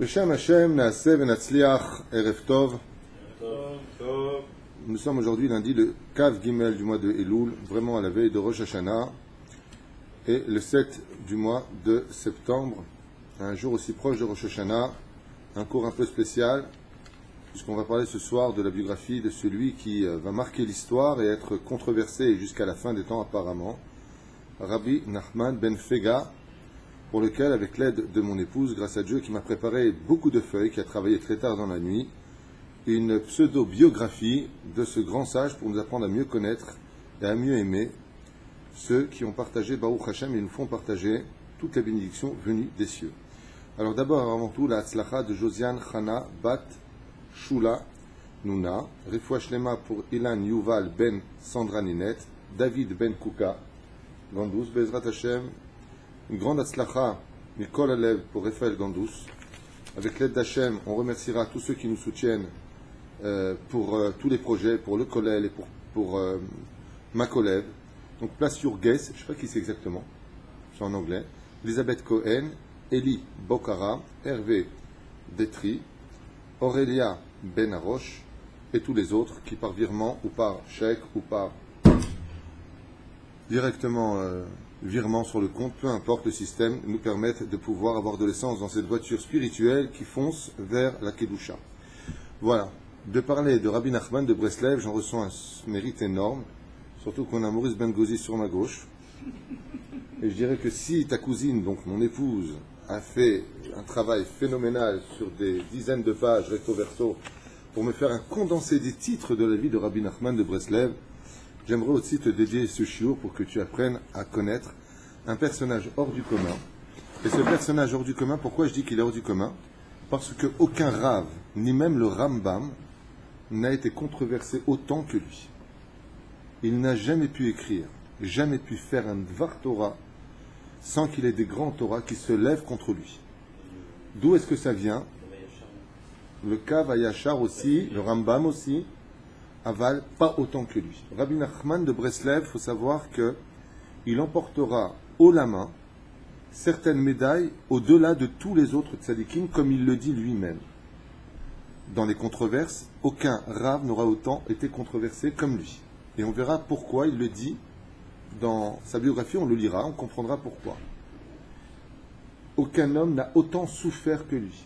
Beshem Hashem, Naaseh Venatzliach, Erev Tov. Nous sommes aujourd'hui lundi le Kav Gimel du mois de Elul, vraiment à la veille de Rosh Hashanah, et le 7 du mois de septembre, un jour aussi proche de Rosh Hashanah, un cours un peu spécial, puisqu'on va parler ce soir de la biographie de celui qui va marquer l'histoire et être controversé jusqu'à la fin des temps apparemment, Rabbi Nachman ben Fega, pour lequel, avec l'aide de mon épouse, grâce à Dieu, qui m'a préparé beaucoup de feuilles, qui a travaillé très tard dans la nuit, une pseudo-biographie de ce grand sage pour nous apprendre à mieux connaître et à mieux aimer ceux qui ont partagé Baruch Hashem et nous font partager toutes les bénédictions venues des cieux. Alors d'abord, avant tout, la Hatzlacha de Josiane Chana Bat Shula Nuna, Refoua Shlema pour Ilan Yuval ben Sandra Ninette, David ben Kuka, Gandous, Bezrat Hashem, une grande Hatzlacha Mikol Alev pour Raphaël Gandous. Avec l'aide d'Hachem, on remerciera tous ceux qui nous soutiennent pour tous les projets, pour le Kollel et pour Makolev. Donc place sur Guess, je ne sais pas qui c'est exactement, c'est en anglais. Elisabeth Cohen, Eli Bokara, Hervé Detri, Aurélia Benaroche et tous les autres qui par virement ou par chèque ou par directement virement sur le compte, peu importe le système, nous permettent de pouvoir avoir de l'essence dans cette voiture spirituelle qui fonce vers la Kedusha. Voilà. De parler de Rabbi Nachman de Breslev, j'en ressens un mérite énorme, surtout qu'on a Maurice Ben Gozi sur ma gauche. Et je dirais que si ta cousine, donc mon épouse, a fait un travail phénoménal sur des dizaines de pages recto verso pour me faire un condensé des titres de la vie de Rabbi Nachman de Breslev, j'aimerais aussi te dédier ce shiur pour que tu apprennes à connaître un personnage hors du commun. Et ce personnage hors du commun, pourquoi je dis qu'il est hors du commun? Parce qu'aucun Rav, ni même le Rambam, n'a été controversé autant que lui. Il n'a jamais pu écrire, jamais pu faire un Dvar Torah sans qu'il ait des grands Torah qui se lèvent contre lui. D'où est-ce que ça vient? Le Kav Ayashar aussi, le Rambam aussi, aval pas autant que lui. Rabbi Nachman de Breslev, il faut savoir qu'il emportera haut la main certaines médailles au-delà de tous les autres tzadikim, comme il le dit lui-même. Dans les controverses, aucun Rav n'aura autant été controversé comme lui. Et on verra pourquoi il le dit dans sa biographie, on le lira, on comprendra pourquoi. Aucun homme n'a autant souffert que lui.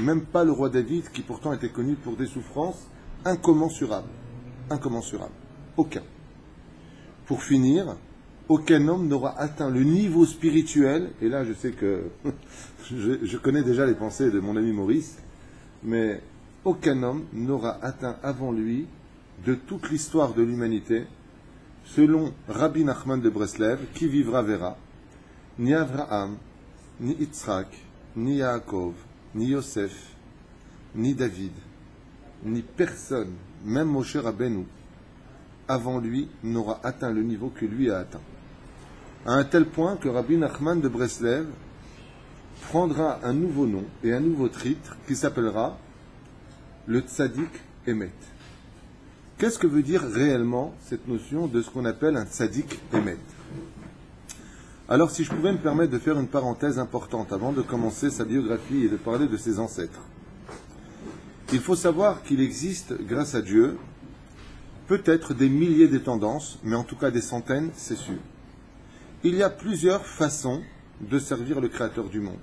Même pas le roi David, qui pourtant était connu pour des souffrances incommensurables. Incommensurables. Aucun. Pour finir, aucun homme n'aura atteint le niveau spirituel, et là je sais que je connais déjà les pensées de mon ami Maurice, mais aucun homme n'aura atteint avant lui, de toute l'histoire de l'humanité, selon Rabbi Nachman de Breslev, qui vivra verra, ni Avraham, ni Yitzhak, ni Yaakov, ni Yosef, ni David, ni personne, même Moshe Rabbeinu, avant lui, n'aura atteint le niveau que lui a atteint. À un tel point que Rabbi Nachman de Breslev prendra un nouveau nom et un nouveau titre qui s'appellera le Tzadik Emet. Qu'est-ce que veut dire réellement cette notion de ce qu'on appelle un Tzadik Emet? Alors, si je pouvais me permettre de faire une parenthèse importante avant de commencer sa biographie et de parler de ses ancêtres. Il faut savoir qu'il existe, grâce à Dieu, peut-être des milliers de tendances, mais en tout cas des centaines, c'est sûr. Il y a plusieurs façons de servir le Créateur du monde.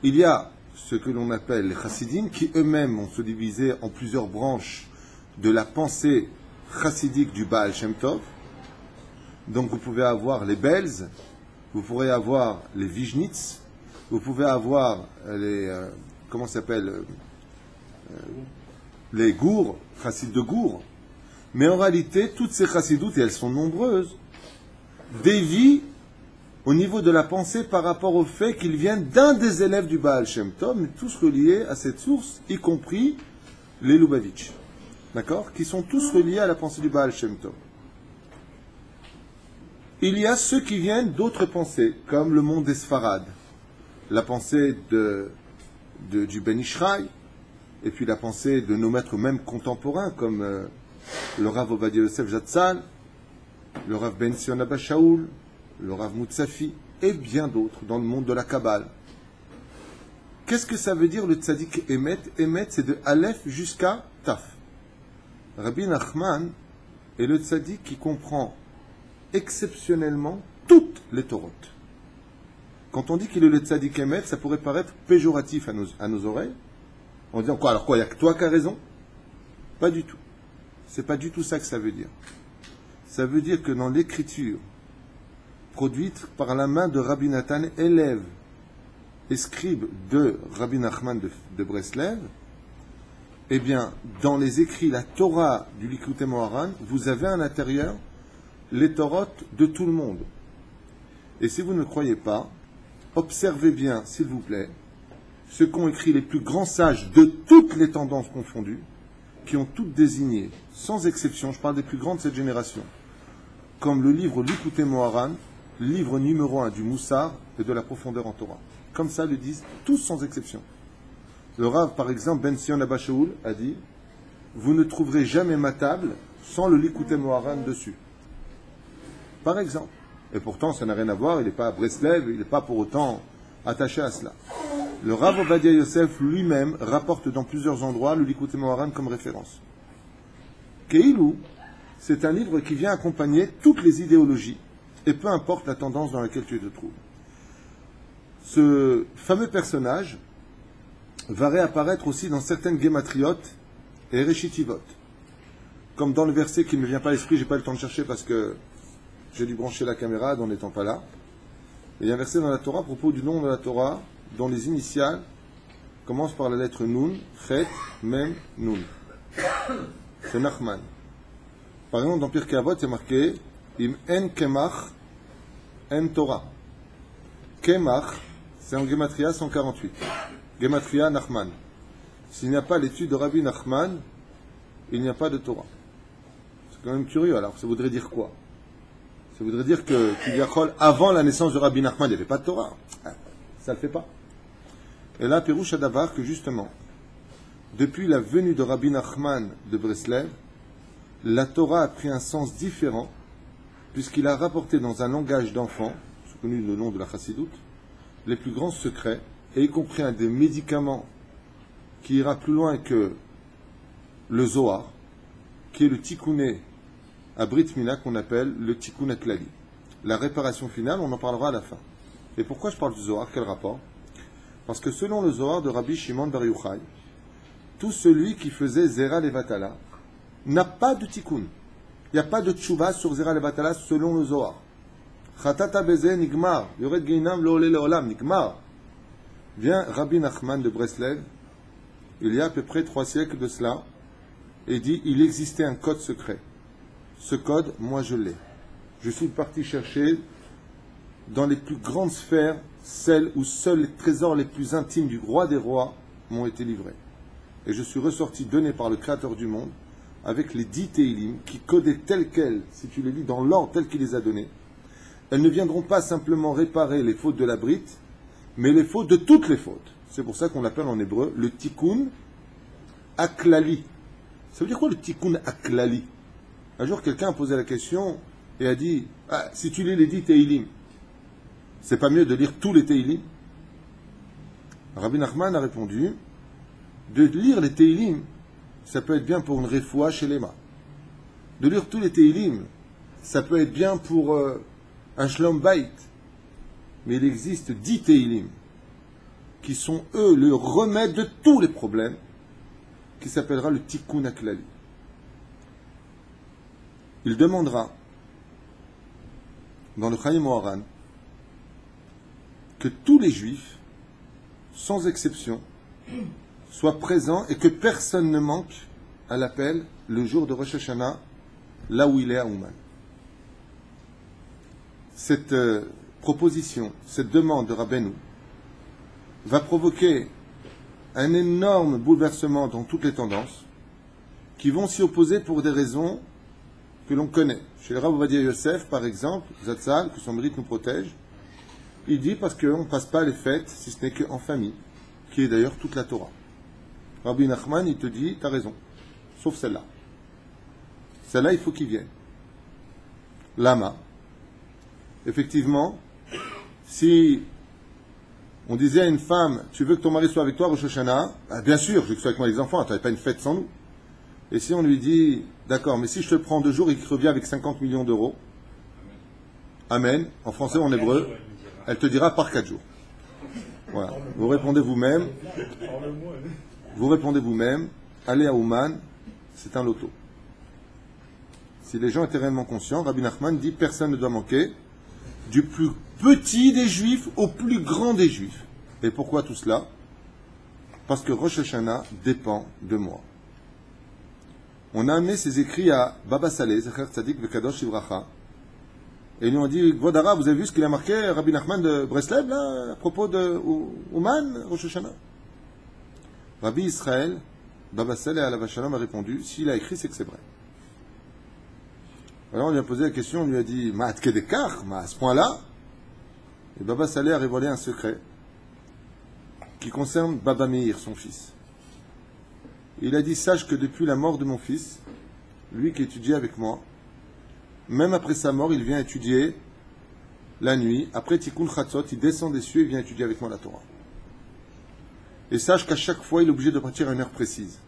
Il y a ce que l'on appelle les chassidim, qui eux-mêmes ont se divisé en plusieurs branches de la pensée chassidique du Baal Shem Tov. Donc vous pouvez avoir les Belz, vous pourrez avoir les Vijnitz, vous pouvez avoir les comment ça s'appelle les Gour, chassides de Gour. Mais en réalité, toutes ces chassidoutes, et elles sont nombreuses, dévient au niveau de la pensée par rapport au fait qu'ils viennent d'un des élèves du Baal Shem Tov, mais tous reliés à cette source, y compris les Lubavitch. D'accord? Qui sont tous reliés à la pensée du Baal Shem Tov. Il y a ceux qui viennent d'autres pensées, comme le monde des Sfarad, la pensée du Ben Ishraï, et puis la pensée de nos maîtres même contemporains, comme le Rav Ovadia Yosef Jatzal, le Rav Ben Sion Abba Shaul, le Rav Moutsafi, et bien d'autres dans le monde de la Kabbale. Qu'est-ce que ça veut dire le tzaddik Emet? Emet, c'est de Aleph jusqu'à Taf. Rabbi Nachman est le tzaddik qui comprend exceptionnellement toutes les Torot. Quand on dit qu'il est le tzaddik Emet, ça pourrait paraître péjoratif à nos oreilles. On dit quoi? Alors quoi? Il n'y a que toi qui as raison? Pas du tout. C'est pas du tout ça que ça veut dire. Ça veut dire que dans l'écriture produite par la main de Rabbi Nathan, élève et scribe de Rabbi Nachman de Breslev, eh bien, dans les écrits, la Torah du Likutei Moharan, vous avez à l'intérieur les Torot de tout le monde. Et si vous ne croyez pas, observez bien, s'il vous plaît, ce qu'ont écrit les plus grands sages de toutes les tendances confondues, qui ont toutes désigné, sans exception, je parle des plus grands de cette génération, comme le livre Likutei Moharan, livre numéro 1 du Moussar et de la profondeur en Torah. Comme ça le disent tous sans exception. Le Rav, par exemple, Ben Sion Abba Shaul a dit « Vous ne trouverez jamais ma table sans le Likutei Moharan dessus. » Par exemple. Et pourtant, ça n'a rien à voir, il n'est pas à Breslev, il n'est pas pour autant attaché à cela. Le Rav Ovadia Yosef lui-même rapporte dans plusieurs endroits le Likutei Moharan comme référence. Keilou, c'est un livre qui vient accompagner toutes les idéologies, et peu importe la tendance dans laquelle tu te trouves. Ce fameux personnage va réapparaître aussi dans certaines gématriotes et réchitivot. Comme dans le verset qui ne me vient pas à l'esprit, je n'ai pas eu le temps de chercher parce que j'ai dû brancher la caméra en n'étant pas là. Et il y a un verset dans la Torah à propos du nom de la Torah dont les initiales commencent par la lettre Nun, Chet, Mem, Nun. C'est Nachman. Par exemple, dans Pirkei Avot, c'est marqué Im en kemach en Torah. Kemach, c'est en Gematria 148. Gematria Nachman. S'il n'y a pas l'étude de Rabbi Nachman, il n'y a pas de Torah. C'est quand même curieux. Alors, ça voudrait dire quoi? Ça voudrait dire que avant la naissance de Rabbi Nachman, il n'y avait pas de Torah. Ça ne le fait pas. Et là, Pérouche Adavar, que justement, depuis la venue de Rabbi Nachman de Breslev, la Torah a pris un sens différent, puisqu'il a rapporté dans un langage d'enfant, connu le nom de la Chassidoute, les plus grands secrets, et y compris un des médicaments qui ira plus loin que le Zohar, qui est le Tikkuné à Brit Mila, qu'on appelle le Tikkun Aklali. La réparation finale, on en parlera à la fin. Et pourquoi je parle du Zohar? Quel rapport? Parce que selon le Zohar de Rabbi Shimon Bar Yochai, tout celui qui faisait Zera Levatala n'a pas de Tikkun. Il n'y a pas de Tchouva sur Zera Levatala selon le Zohar. Chatata Beze Nigmar, Yored Geinam Lo Ole Leolam, Nigmar. Vient Rabbi Nachman de Breslev, il y a à peu près 3 siècles de cela, et dit il existait un code secret. Ce code, moi je l'ai. Je suis parti chercher dans les plus grandes sphères, celles où seuls les trésors les plus intimes du roi des rois m'ont été livrés. Et je suis ressorti donné par le Créateur du monde avec les 10 Teilim qui codaient tels quels, si tu les lis dans l'ordre tel qu'il les a donnés. Elles ne viendront pas simplement réparer les fautes de la brite, mais les fautes de toutes les fautes. C'est pour ça qu'on l'appelle en hébreu le Tikkun Aklali. Ça veut dire quoi le Tikkun Aklali? Un jour, quelqu'un a posé la question et a dit si tu lis les 10 Teilim, c'est pas mieux de lire tous les Teilim? Rabbi Nachman a répondu de lire les Teilim, ça peut être bien pour une refoua chez les mains. De lire tous les Teilim, ça peut être bien pour un Shlom Bayit. Mais il existe 10 Teilim qui sont, eux, le remède de tous les problèmes, qui s'appellera le Tikkun Aklali. Il demandera, dans le Chaim Moharan, que tous les Juifs, sans exception, soient présents et que personne ne manque à l'appel le jour de Rosh Hashanah, là où il est à Ouman. Cette proposition, cette demande de Rabbeinu va provoquer un énorme bouleversement dans toutes les tendances qui vont s'y opposer pour des raisons que l'on connaît. Chez le Rav Ovadia Yosef, par exemple, Zatzal, que son mérite nous protège, il dit parce qu'on ne passe pas les fêtes si ce n'est qu'en famille, qui est d'ailleurs toute la Torah. Rabbi Nachman, il te dit, t'as raison, sauf celle-là. Celle-là, il faut qu'il vienne. Lama. Effectivement, si On disait à une femme, tu veux que ton mari soit avec toi, Rosh Hashanah? Ah, bien sûr, je veux qu'il soit avec moi les enfants, tu n'avais pas une fête sans nous. Et si on lui dit, d'accord, mais si je te le prends 2 jours et qu'il revient avec 50 millions d'euros, Amen, en français ou en hébreu, elle te dira par 4 jours. Voilà. Vous répondez vous-même, allez à Ouman, c'est un loto. Si les gens étaient réellement conscients, Rabbi Nachman dit, personne ne doit manquer, du plus petit des Juifs au plus grand des Juifs. Et pourquoi tout cela? Parce que Rosh Hashanah dépend de moi. On a amené ces écrits à Baba Saleh, Zecher Tzadik Vekadosh Ivracha, et ils lui ont dit, Vodara, vous avez vu ce qu'il a marqué, Rabbi Nachman de Breslev, là, à propos de Ouman, Rosh Hashanah? Rabbi Israël, Baba Saleh Alav Shalom a répondu, s'il a écrit, c'est que c'est vrai. Alors on lui a posé la question, on lui a dit, Ma Atkedekar, à ce point-là? Et Baba Saleh a révélé un secret qui concerne Baba Meir, son fils. Il a dit, sache que depuis la mort de mon fils, lui qui étudiait avec moi, même après sa mort, il vient étudier la nuit. Après Tikkun Chatzot, il descend des cieux et vient étudier avec moi la Torah. Et sache qu'à chaque fois, il est obligé de partir à une heure précise.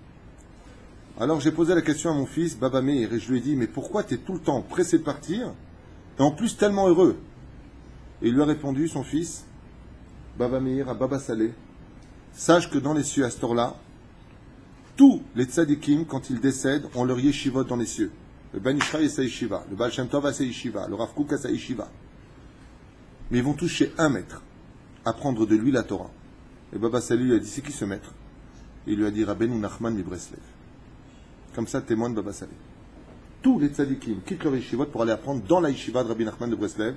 Alors j'ai posé la question à mon fils, Baba Meir, et je lui ai dit, mais pourquoi tu es tout le temps pressé de partir, et en plus tellement heureux? Et il lui a répondu, son fils, Baba Meir, à Baba Saleh, sache que dans les cieux, à ce temps-là, tous les tzadikim, quand ils décèdent, ont leur yeshivot dans les cieux. Le Ben Ishraï a sa yeshiva, le Baal Shem Tov a sa yeshiva, le Rav Kook a sa yeshiva. Mais ils vont tous chez un maître, apprendre de lui la Torah. Et Baba Saleh lui a dit, c'est qui ce maître? Il lui a dit, Rabbeinu Nachman mi Breslev. Comme ça témoigne Baba Saleh. Tous les tzadikim quittent leur yeshivot pour aller apprendre dans la yeshiva de Rabbi Nachman de Breslev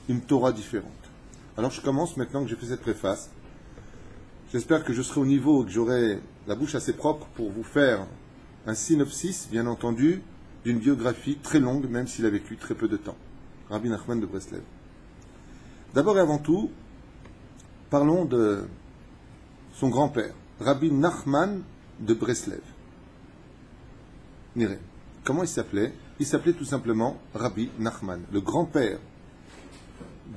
une Torah différente. Alors je commence maintenant que j'ai fait cette préface. J'espère que je serai au niveau, que j'aurai la bouche assez propre pour vous faire un synopsis, bien entendu, d'une biographie très longue, même s'il a vécu très peu de temps. Rabbi Nachman de Breslev. D'abord et avant tout, parlons de son grand-père, Rabbi Nachman de Breslev. Niré. Comment il s'appelait? Il s'appelait tout simplement Rabbi Nachman. Le grand-père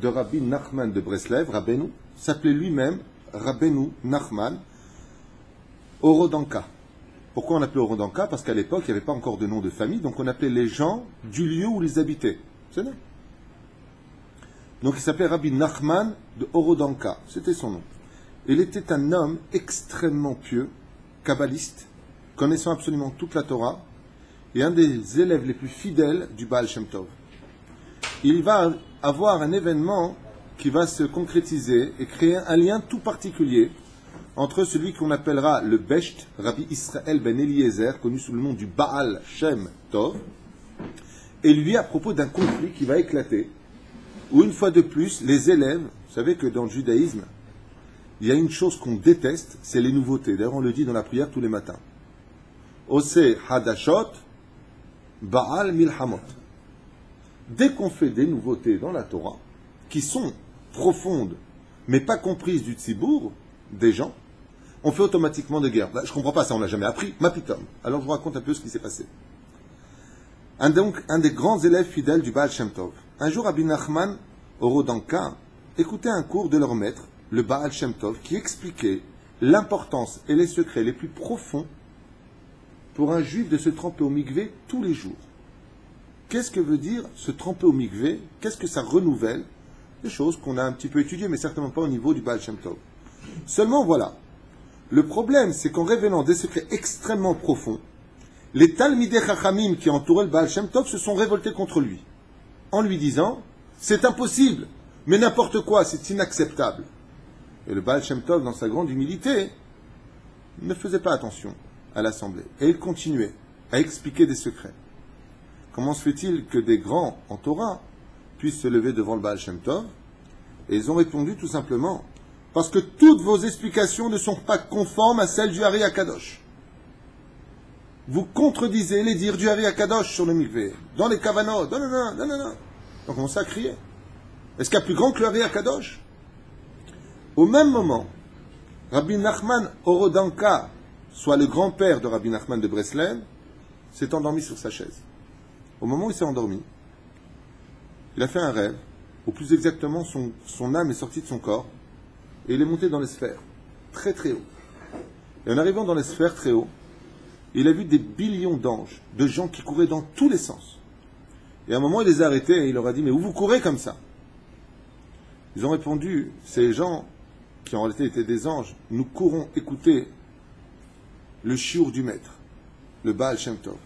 de Rabbi Nachman de Breslev, Rabbeinu, s'appelait lui-même Rabbeinu Nachman Orodanka. Pourquoi on appelait Orodanka? Parce qu'à l'époque, il n'y avait pas encore de nom de famille, donc on appelait les gens du lieu où ils habitaient. C'est vrai. Donc il s'appelait Rabbi Nachman de Orodanka. C'était son nom. Il était un homme extrêmement pieux, kabbaliste, connaissant absolument toute la Torah, et un des élèves les plus fidèles du Baal Shem Tov. Il va avoir un événement qui va se concrétiser et créer un lien tout particulier entre celui qu'on appellera le Besht, Rabbi Israël ben Eliezer, connu sous le nom du Baal Shem Tov, et lui à propos d'un conflit qui va éclater, où une fois de plus, les élèves, vous savez que dans le judaïsme, il y a une chose qu'on déteste, c'est les nouveautés. D'ailleurs, on le dit dans la prière tous les matins. Ose Hadashot, Baal Milhamot. Dès qu'on fait des nouveautés dans la Torah, qui sont profondes, mais pas comprises du tzibour, des gens, on fait automatiquement des guerres. Je ne comprends pas ça, on ne l'a jamais appris. Mapitom. Alors je vous raconte un peu ce qui s'est passé. Un des grands élèves fidèles du Baal Shem Tov. Un jour, Rabbi Nachman Orodanka écoutait un cours de leur maître, le Baal Shem Tov, qui expliquait l'importance et les secrets les plus profonds pour un juif de se tremper au mikvé tous les jours. Qu'est-ce que veut dire se tremper au mikvé? Qu'est-ce que ça renouvelle? Des choses qu'on a un petit peu étudiées, mais certainement pas au niveau du Baal Shem Tov. Seulement, voilà. Le problème, c'est qu'en révélant des secrets extrêmement profonds, les Talmidei Chachamim qui entouraient le Baal Shem Tov se sont révoltés contre lui, en lui disant, c'est impossible, mais n'importe quoi, c'est inacceptable. Et le Baal Shem Tov, dans sa grande humilité, ne faisait pas attention à l'assemblée. Et il continuait à expliquer des secrets. Comment se fait-il que des grands en Torah puissent se lever devant le Baal Shem Tov? Et ils ont répondu tout simplement, parce que toutes vos explications ne sont pas conformes à celles du Hari HaKadosh. Vous contredisez les dires du Hari HaKadosh sur le mikvé, dans les kavanot, non. On commence à crier. Est-ce qu'il y a plus grand que le Hari HaKadosh? Au même moment, Rabbi Nachman Orodanka, soit le grand-père de Rabbi Nachman de Breslev, s'est endormi sur sa chaise. Au moment où il s'est endormi, il a fait un rêve, ou plus exactement, son âme est sortie de son corps, Et il est monté dans les sphères, très très haut. Et en arrivant dans les sphères très haut, il a vu des billions d'anges, de gens qui couraient dans tous les sens. Et à un moment, il les a arrêtés et il leur a dit, mais où vous courez comme ça? Ils ont répondu, ces gens, qui en réalité étaient des anges, nous courons écouter le chiour du maître, le Baal Shem Tov.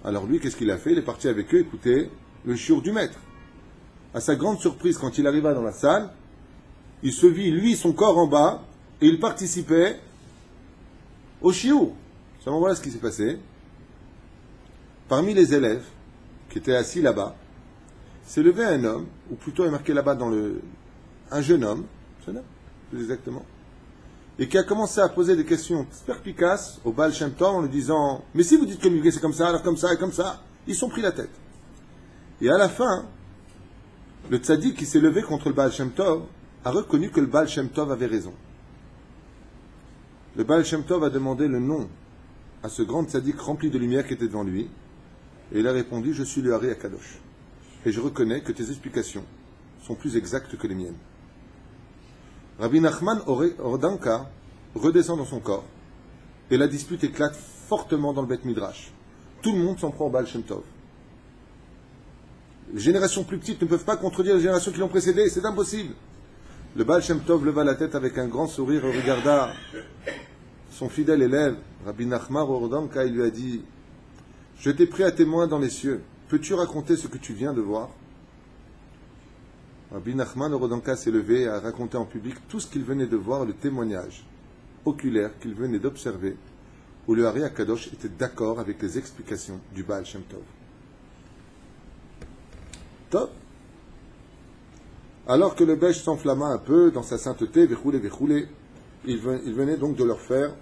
Alors lui, qu'est-ce qu'il a fait? Il est parti avec eux écouter le chiour du maître. À sa grande surprise, quand il arriva dans la salle, il se vit, lui, son corps en bas, et il participait au chiour. Seulement voilà ce qui s'est passé. Parmi les élèves qui étaient assis là-bas, s'est levé un homme, ou plutôt il est marqué là-bas un jeune homme, plus exactement, et qui a commencé à poser des questions perspicaces au Baal Shem Tov en lui disant « Mais si vous dites que c'est comme ça, alors comme ça et comme ça », ils sont pris la tête. Et à la fin, le tzaddik qui s'est levé contre le Baal Shem Tov a reconnu que le Baal Shem Tov avait raison. Le Baal Shem Tov a demandé le nom à ce grand tzaddik rempli de lumière qui était devant lui, et il a répondu « Je suis le Hari Akadosh, et je reconnais que tes explications sont plus exactes que les miennes. » Rabbi Nachman Ordanka redescend dans son corps, et la dispute éclate fortement dans le Beth Midrash. Tout le monde s'en prend au Baal Shem Tov. Les générations plus petites ne peuvent pas contredire les générations qui l'ont précédé, c'est impossible. Le Baal Shem Tov leva la tête avec un grand sourire et regarda son fidèle élève, Rabbi Nachman Ordanka, il lui a dit « Je t'ai pris à témoin dans les cieux. Peux-tu raconter ce que tu viens de voir ?» Rabbi Nachman Ordanka s'est levé et a raconté en public tout ce qu'il venait de voir, le témoignage oculaire qu'il venait d'observer, où le Hari Akadosh était d'accord avec les explications du Baal Shem Tov. Top. Alors que le Bech s'enflamma un peu dans sa sainteté, il venait donc de leur faire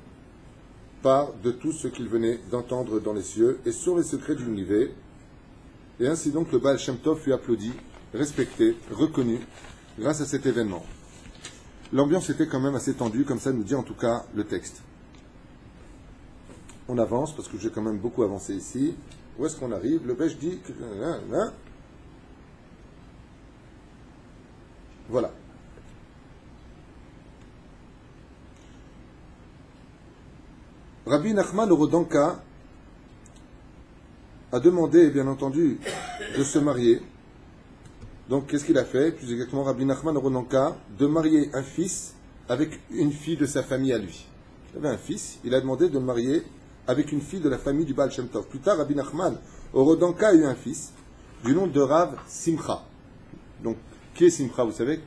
part de tout ce qu'il venait d'entendre dans les cieux et sur les secrets du l'univers. Et ainsi donc le Baal Shem Tov fut applaudi, respecté, reconnu grâce à cet événement. L'ambiance était quand même assez tendue, comme ça nous dit en tout cas le texte. On avance, parce que j'ai quand même beaucoup avancé ici. Où est-ce qu'on arrive? Le Bech dit que... Voilà. Rabbi Nachman Ordanka a demandé, bien entendu, de se marier. Donc, qu'est-ce qu'il a fait? Plus exactement, Rabbi Nachman Ordanka, de marier un fils avec une fille de sa famille à lui. Il avait un fils, il a demandé de le marier avec une fille de la famille du Baal Shem Tov. Plus tard, Rabbi Nachman Ordanka a eu un fils du nom de Rav Simcha. Donc, qui est Simcha, vous savez?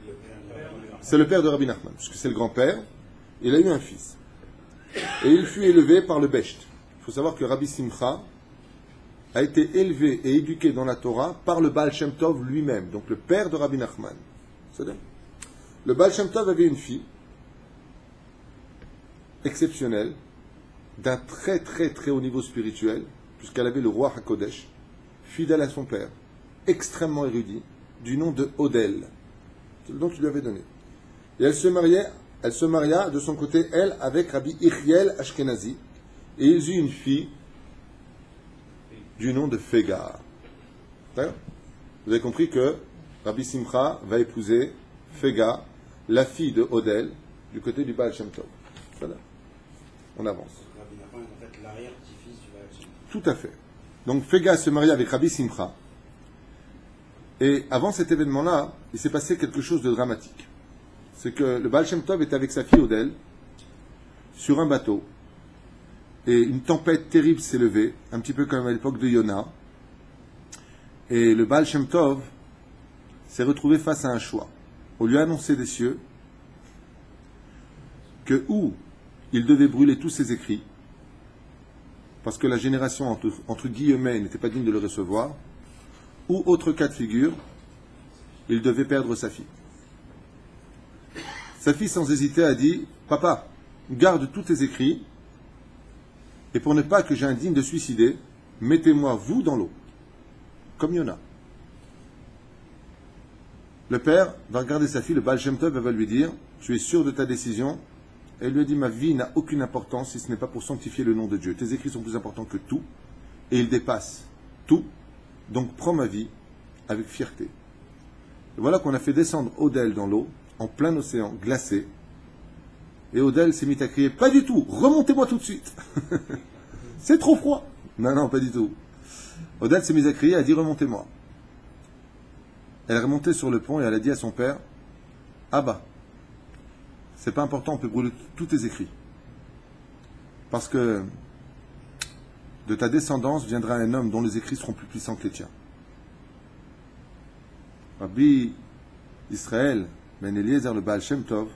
C'est le père de Rabbi Nachman, puisque c'est le grand-père. Il a eu un fils. Et il fut élevé par le Besht. Il faut savoir que Rabbi Simcha a été élevé et éduqué dans la Torah par le Baal Shem Tov lui-même, donc le père de Rabbi Nachman. Le Baal Shem Tov avait une fille exceptionnelle, d'un très très très haut niveau spirituel, puisqu'elle avait le roi HaKodesh, fidèle à son père, extrêmement érudit, du nom de Odel. C'est le nom qu'il lui avait donné. Et elle se maria de son côté, elle, avec Rabbi Ichiel Ashkenazi, et ils eurent une fille du nom de Fega. D'accord? Vous avez compris que Rabbi Simcha va épouser Fega, la fille de Odel, du côté du Baal Shem Tov. Voilà. On avance. Rabbi Nachman est en fait l'arrière-petit-fils du Baal Shem Tov. Tout à fait. Donc Fega se marie avec Rabbi Simcha. Et avant cet événement-là, il s'est passé quelque chose de dramatique. C'est que le Baal Shem Tov était avec sa fille Odel sur un bateau. Et une tempête terrible s'est levée, un petit peu comme à l'époque de Yona. Et le Baal Shem Tov s'est retrouvé face à un choix. On lui a annoncé des cieux que ou il devait brûler tous ses écrits, parce que la génération entre guillemets n'était pas digne de le recevoir, ou autre cas de figure, il devait perdre sa fille. Sa fille sans hésiter a dit « Papa, garde tous tes écrits, et pour ne pas que j'indigne de suicider, mettez-moi vous dans l'eau, comme Yona. » Le père va regarder sa fille, le Baal Shem Tov va lui dire « Tu es sûr de ta décision ?» Et elle lui a dit « Ma vie n'a aucune importance si ce n'est pas pour sanctifier le nom de Dieu. Tes écrits sont plus importants que tout, et ils dépassent tout, donc prends ma vie avec fierté. » Et voilà qu'on a fait descendre Odel dans l'eau, en plein océan, glacé. Et Odell s'est mis à crier, pas du tout, remontez-moi tout de suite. C'est trop froid. Non, non, pas du tout. Odell s'est mis à crier, elle a dit, remontez-moi. Elle est remontée sur le pont et elle a dit à son père, ah bah, c'est pas important, on peut brûler tous tes écrits. Parce que de ta descendance viendra un homme dont les écrits seront plus puissants que les tiens. Rabbi Israël, Ben Eliezer, le Baal Shem Tov,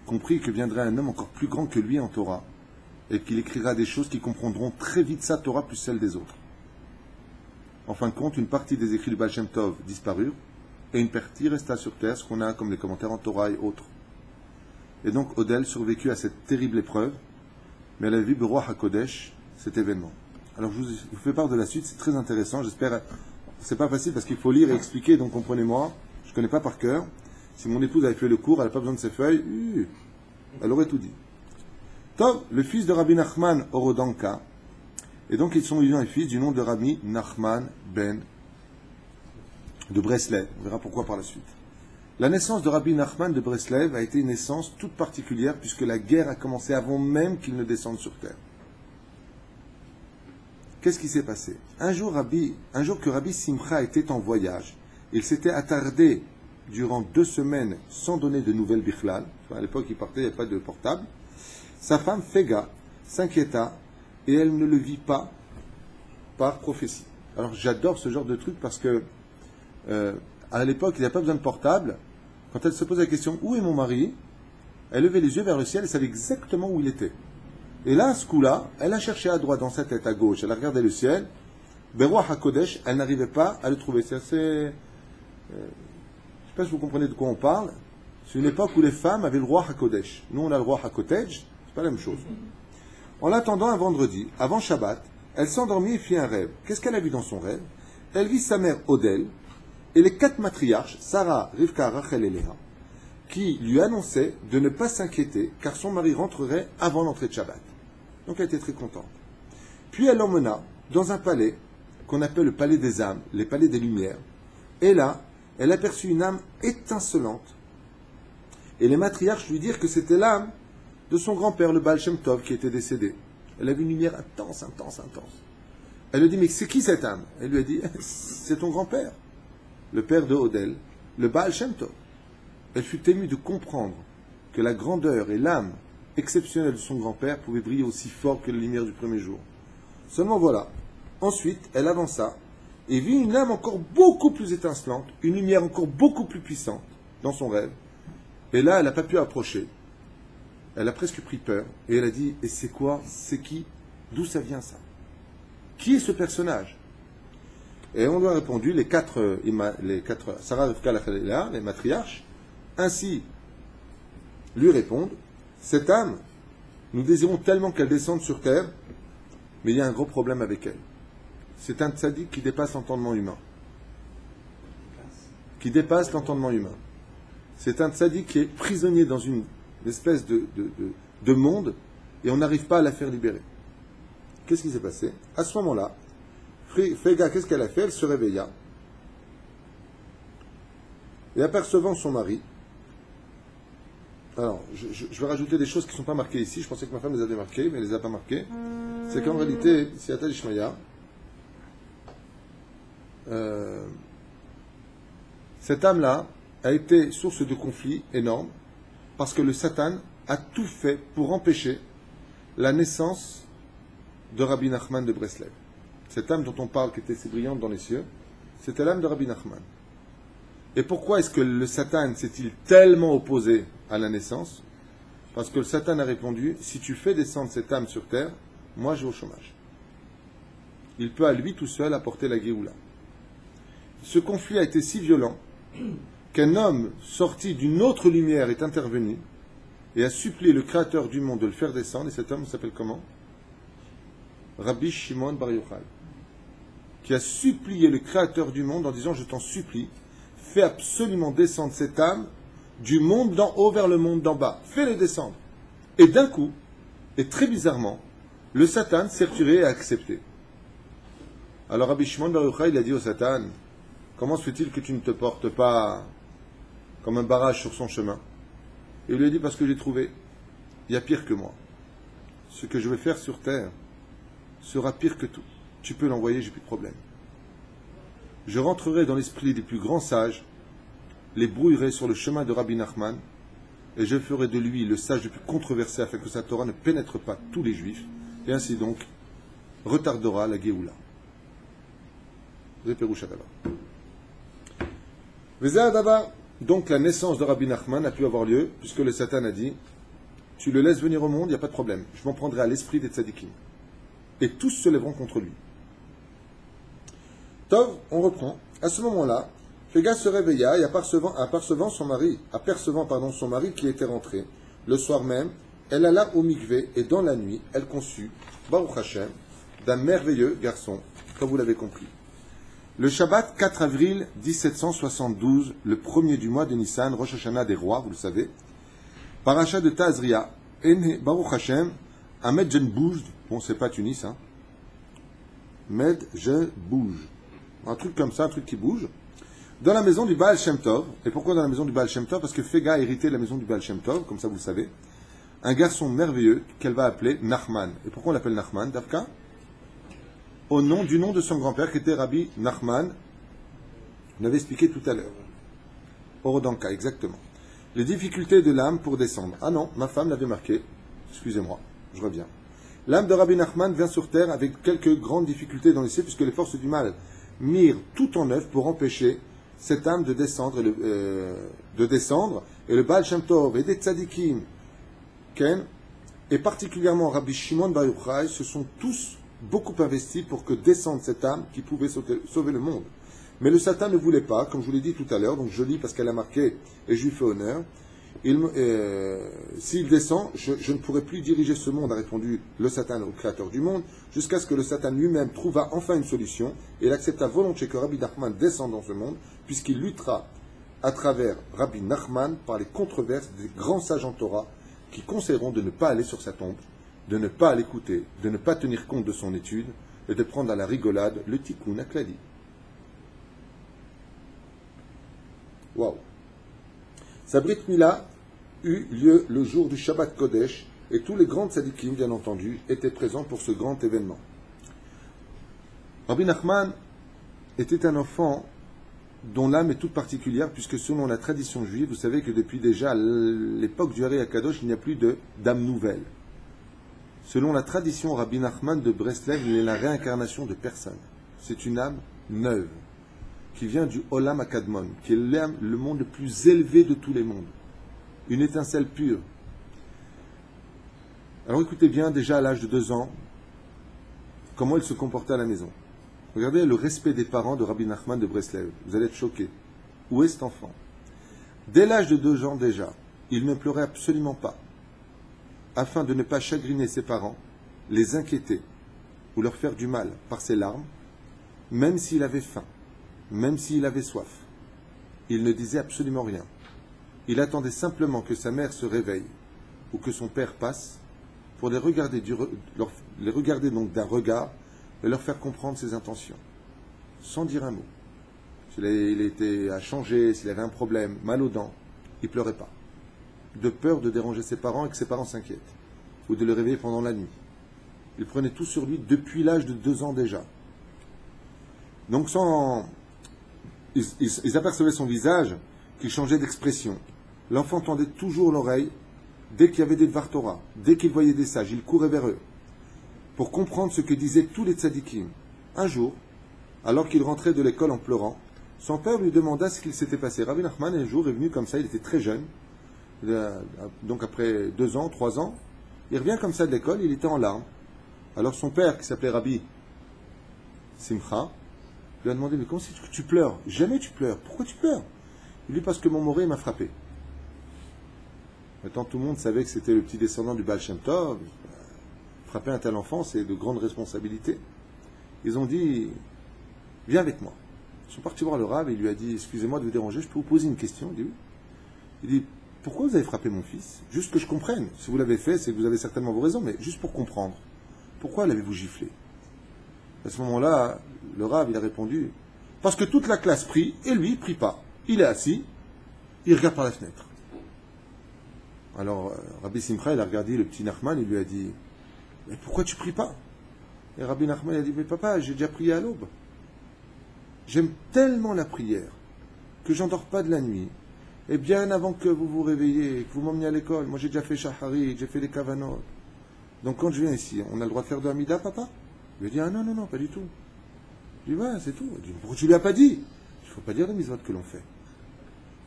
comprit que viendrait un homme encore plus grand que lui en Torah, et qu'il écrira des choses qui comprendront très vite sa Torah plus celle des autres. En fin de compte, une partie des écrits du Baal Shem Tov disparurent, et une partie resta sur terre, ce qu'on a comme les commentaires en Torah et autres. Et donc Odell survécut à cette terrible épreuve, mais elle a vu Beroa HaKodesh, cet événement. Alors je vous fais part de la suite, c'est très intéressant, j'espère, c'est pas facile parce qu'il faut lire et expliquer, donc comprenez-moi, je connais pas par cœur. Si mon épouse avait fait le cours, elle n'a pas besoin de ses feuilles, elle aurait tout dit. Tov, le fils de Rabbi Nachman Orodanka, et donc ils sont eu un fils du nom de Rabbi Nachman ben de Breslev. On verra pourquoi par la suite. La naissance de Rabbi Nachman de Breslev a été une naissance toute particulière puisque la guerre a commencé avant même qu'il ne descende sur terre. Qu'est-ce qui s'est passé? Un jour que Rabbi Simcha était en voyage, il s'était attardé durant 2 semaines sans donner de nouvelles bichlal. À l'époque, il partait, il n'y avait pas de portable. Sa femme Fega s'inquiéta et elle ne le vit pas par prophétie. Alors j'adore ce genre de truc parce que à l'époque, il n'y a pas besoin de portable. Quand elle se pose la question « Où est mon mari ?», elle levait les yeux vers le ciel et savait exactement où il était. Et là, à ce coup-là, elle a cherché à droite dans sa tête, à gauche, elle a regardé le ciel. Beroa HaKodesh, elle n'arrivait pas à le trouver. C'est assez... je ne sais pas si vous comprenez de quoi on parle. C'est une époque où les femmes avaient le roi HaKodesh. Nous, on a le roi HaKotej, c'est pas la même chose. En l'attendant un vendredi, avant Shabbat, elle s'endormit et fit un rêve. Qu'est-ce qu'elle a vu dans son rêve? Elle vit sa mère Odell et les 4 matriarches, Sarah, Rivka, Rachel et Léa, qui lui annonçaient de ne pas s'inquiéter car son mari rentrerait avant l'entrée de Shabbat. Donc elle était très contente. Puis elle l'emmena dans un palais qu'on appelle le palais des âmes, les palais des lumières. Et là, elle aperçut une âme étincelante. Et les matriarches lui dirent que c'était l'âme de son grand-père, le Baal Shem Tov, qui était décédé. Elle avait une lumière intense, intense, intense. Elle lui dit, mais c'est qui cette âme? Elle lui a dit, c'est ton grand-père, le père de Odell, le Baal Shem Tov. Elle fut émue de comprendre que la grandeur et l'âme exceptionnelle de son grand-père pouvaient briller aussi fort que la lumière du premier jour. Seulement voilà. Ensuite, elle avança et vit une âme encore beaucoup plus étincelante, une lumière encore beaucoup plus puissante dans son rêve. Et là, elle n'a pas pu approcher. Elle a presque pris peur et elle a dit, et c'est quoi? C'est qui? D'où ça vient ça? Qui est ce personnage? Et on lui a répondu, les quatre Sarah, Rivka, Léa, les matriarches, ainsi lui répondent, cette âme, nous désirons tellement qu'elle descende sur terre, mais il y a un gros problème avec elle. C'est un tzaddik qui dépasse l'entendement humain. Qui dépasse l'entendement humain. C'est un tzaddik qui est prisonnier dans une espèce de monde et on n'arrive pas à la faire libérer. Qu'est-ce qui s'est passé? À ce moment-là, Fega, qu'est-ce qu'elle a fait? Elle se réveilla et apercevant son mari. Alors, je vais rajouter des choses qui ne sont pas marquées ici. Je pensais que ma femme les avait marquées, mais elle ne les a pas marquées. C'est qu'en réalité, c'est Atal Ishmaïa. Cette âme-là a été source de conflits énormes parce que le Satan a tout fait pour empêcher la naissance de Rabbi Nachman de Breslev. Cette âme dont on parle, qui était si brillante dans les cieux, c'était l'âme de Rabbi Nachman. Et pourquoi est-ce que le Satan s'est-il tellement opposé à la naissance? Parce que le Satan a répondu, si tu fais descendre cette âme sur terre, moi je vais au chômage. Il peut à lui tout seul apporter la Géoula. Ce conflit a été si violent qu'un homme sorti d'une autre lumière est intervenu et a supplié le Créateur du monde de le faire descendre. Et cet homme s'appelle comment? Rabbi Shimon Bar Yochai, qui a supplié le Créateur du monde en disant, je t'en supplie, fais absolument descendre cette âme du monde d'en haut vers le monde d'en bas. Fais-le descendre. Et d'un coup, et très bizarrement, le Satan s'est retiré et a accepté. Alors Rabbi Shimon Bar Yochai, il a dit au Satan, comment se fait-il que tu ne te portes pas comme un barrage sur son chemin? Et il lui a dit, parce que j'ai trouvé, il y a pire que moi. Ce que je vais faire sur terre sera pire que tout. Tu peux l'envoyer, j'ai plus de problème. Je rentrerai dans l'esprit des plus grands sages, les brouillerai sur le chemin de Rabbi Nachman, et je ferai de lui le sage le plus controversé afin que sa Torah ne pénètre pas tous les juifs, et ainsi donc retardera la Géoula. Donc la naissance de Rabbi Nachman a pu avoir lieu, puisque le Satan a dit, tu le laisses venir au monde, il n'y a pas de problème, je m'en prendrai à l'esprit des tzadikim. Et tous se lèveront contre lui. Tov, on reprend. À ce moment-là, Féga se réveilla et apercevant son mari qui était rentré, le soir même, elle alla au mikvé et dans la nuit, elle conçut, Baruch Hashem, d'un merveilleux garçon, comme vous l'avez compris. Le Shabbat 4 avril 1772, le premier du mois de Nissan, Rosh Hashanah des rois, vous le savez, Paracha de Tazria, Ene Baruch Hashem, à Medjenbouj, bon c'est pas Tunis, hein, Medjenbouj, un truc comme ça, un truc qui bouge, dans la maison du Baal Shem Tov. Et pourquoi dans la maison du Baal Shem Tov? Parce que Féga a hérité de la maison du Baal Shem Tov, comme ça vous le savez, un garçon merveilleux qu'elle va appeler Nachman. Et pourquoi on l'appelle Nachman, Davka? Du nom de son grand-père qui était Rabbi Nachman, on avait expliqué tout à l'heure. Orodanka, exactement. Les difficultés de l'âme pour descendre. Ah non, ma femme l'avait marqué. Excusez-moi, je reviens. L'âme de Rabbi Nachman vient sur terre avec quelques grandes difficultés dans les cieux, puisque les forces du mal mirent tout en œuvre pour empêcher cette âme de descendre. Et le Baal Shem Tov et des tzadikim, Ken, et particulièrement Rabbi Shimon Bar Yochai, se sont tous beaucoup investis pour que descende cette âme qui pouvait sauver le monde. Mais le Satan ne voulait pas, comme je vous l'ai dit tout à l'heure, donc je lis parce qu'elle a marqué et je lui fais honneur. S'il descend, je ne pourrai plus diriger ce monde, a répondu le Satan au créateur du monde, jusqu'à ce que le Satan lui-même trouva enfin une solution, et il accepta volontiers que Rabbi Nachman descende dans ce monde, puisqu'il luttera à travers Rabbi Nachman par les controverses des grands sages en Torah, qui conseilleront de ne pas aller sur sa tombe, de ne pas l'écouter, de ne pas tenir compte de son étude, et de prendre à la rigolade le tikkun aklali. Waouh! Sa Brit Mila eut lieu le jour du Shabbat Kodesh et tous les grands tzadikim, bien entendu, étaient présents pour ce grand événement. Rabbi Nachman était un enfant dont l'âme est toute particulière, puisque selon la tradition juive, vous savez que depuis déjà l'époque du Hari Akadosh, il n'y a plus d'âme nouvelle. Selon la tradition, Rabbi Nachman de Breslev, il est la réincarnation de personne. C'est une âme neuve, qui vient du Olam Akadmon, qui est le monde le plus élevé de tous les mondes. Une étincelle pure. Alors écoutez bien, déjà à l'âge de 2 ans, comment il se comportait à la maison. Regardez le respect des parents de Rabbi Nachman de Breslev. Vous allez être choqués. Où est cet enfant? Dès l'âge de 2 ans déjà, il ne pleurait absolument pas, afin de ne pas chagriner ses parents, les inquiéter ou leur faire du mal par ses larmes, même s'il avait faim, même s'il avait soif. Il ne disait absolument rien. Il attendait simplement que sa mère se réveille ou que son père passe pour les regarder donc d'un regard et leur faire comprendre ses intentions, sans dire un mot. S'il était à changer, s'il avait un problème, mal aux dents, il ne pleurait pas, de peur de déranger ses parents et que ses parents s'inquiètent, ou de le réveiller pendant la nuit. Il prenait tout sur lui depuis l'âge de 2 ans déjà. Donc ils apercevaient son visage qui changeait d'expression. L'enfant tendait toujours l'oreille dès qu'il y avait des Dvar Torah, dès qu'il voyait des sages, il courait vers eux pour comprendre ce que disaient tous les tzadikim. Un jour, alors qu'il rentrait de l'école en pleurant, son père lui demanda ce qu'il s'était passé. Rabbi Nachman, un jour, est venu comme ça, il était très jeune, donc après 2 ans, 3 ans, il revient comme ça de l'école, il était en larmes. Alors son père, qui s'appelait Rabbi Simcha, lui a demandé, mais comment c'est que tu pleures? Jamais tu pleures. Pourquoi tu pleures? Il dit, parce que mon moré m'a frappé. Maintenant, tout le monde savait que c'était le petit descendant du Baal Shem Tov. Frapper un tel enfant, c'est de grandes responsabilités. Ils ont dit, viens avec moi. Ils sont partis voir le Rav et il lui a dit, excusez-moi de vous déranger, je peux vous poser une question? Il dit, oui. Il dit, pourquoi vous avez frappé mon fils? Juste que je comprenne. Si vous l'avez fait, c'est que vous avez certainement vos raisons, mais juste pour comprendre. Pourquoi l'avez-vous giflé? À ce moment-là, le Rav, il a répondu, parce que toute la classe prie, et lui, il prie pas. Il est assis, il regarde par la fenêtre. Alors, Rabbi Simcha, il a regardé le petit Nachman, il lui a dit, mais pourquoi tu pries pas? Et Rabbi Nachman, il a dit, mais papa, j'ai déjà prié à l'aube. J'aime tellement la prière que j'endors pas de la nuit. Et bien avant que vous vous réveillez, que vous m'emmeniez à l'école, moi j'ai déjà fait Shacharit, j'ai fait les Kavanot. Donc quand je viens ici, on a le droit de faire de Hamida, papa? Il lui a dit, ah non, non, non, pas du tout. Je dis, ouais, c'est tout. Il dit, pourquoi tu lui as pas dit? Il ne faut pas dire les mitzvot que l'on fait.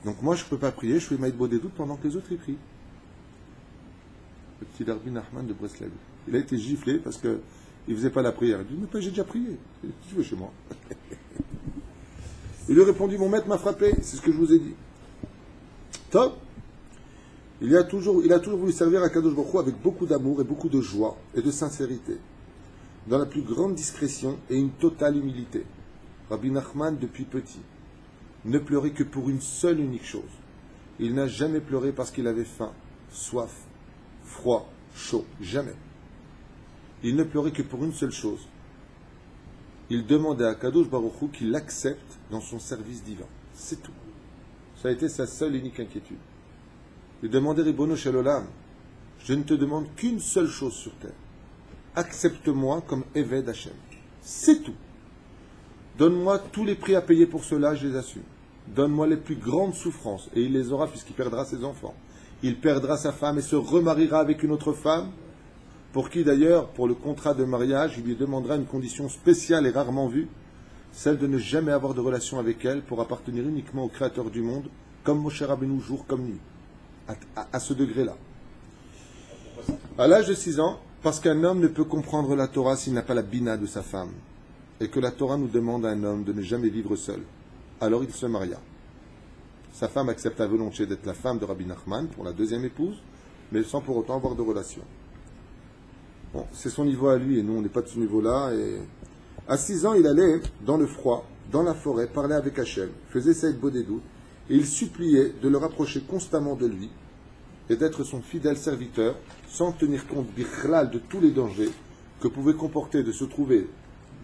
Donc moi, je ne peux pas prier, je fais Maïd Bodédout pendant que les autres y prient. Le petit Rabbi Nachman de Breslav. Il a été giflé parce qu'il ne faisait pas la prière. Il dit, mais j'ai déjà prié. Tu veux chez moi? Il lui a répondu, mon maître m'a frappé, c'est ce que je vous ai dit. Top. Il a toujours voulu servir à Kadosh Baruch Hu avec beaucoup d'amour et beaucoup de joie et de sincérité, dans la plus grande discrétion et une totale humilité. Rabbi Nachman, depuis petit, ne pleurait que pour une seule unique chose. Il n'a jamais pleuré parce qu'il avait faim, soif, froid, chaud, jamais. Il ne pleurait que pour une seule chose. Il demandait à Kadosh Baruch Hu qu'il l'accepte dans son service divin. C'est tout. Ça a été sa seule et unique inquiétude. Il demandait Ribono Shel Olam, je ne te demande qu'une seule chose sur terre. Accepte-moi comme Eved Hashem. C'est tout. Donne-moi tous les prix à payer pour cela, je les assume. Donne-moi les plus grandes souffrances, et il les aura puisqu'il perdra ses enfants. Il perdra sa femme et se remariera avec une autre femme, pour qui d'ailleurs, pour le contrat de mariage, il lui demandera une condition spéciale et rarement vue, celle de ne jamais avoir de relation avec elle pour appartenir uniquement au Créateur du monde, comme Moshe Rabbeinu jour comme nuit. À ce degré-là. À l'âge de 6 ans, parce qu'un homme ne peut comprendre la Torah s'il n'a pas la bina de sa femme, et que la Torah nous demande à un homme de ne jamais vivre seul. Alors il se maria. Sa femme accepta volontiers d'être la femme de Rabbi Nachman pour la deuxième épouse, mais sans pour autant avoir de relation. Bon, c'est son niveau à lui, et nous on n'est pas de ce niveau-là. Et à 6 ans, il allait dans le froid, dans la forêt, parler avec Hachem, faisait Saïd Bodédout, et il suppliait de le rapprocher constamment de lui et d'être son fidèle serviteur sans tenir compte bichlal de tous les dangers que pouvait comporter de se trouver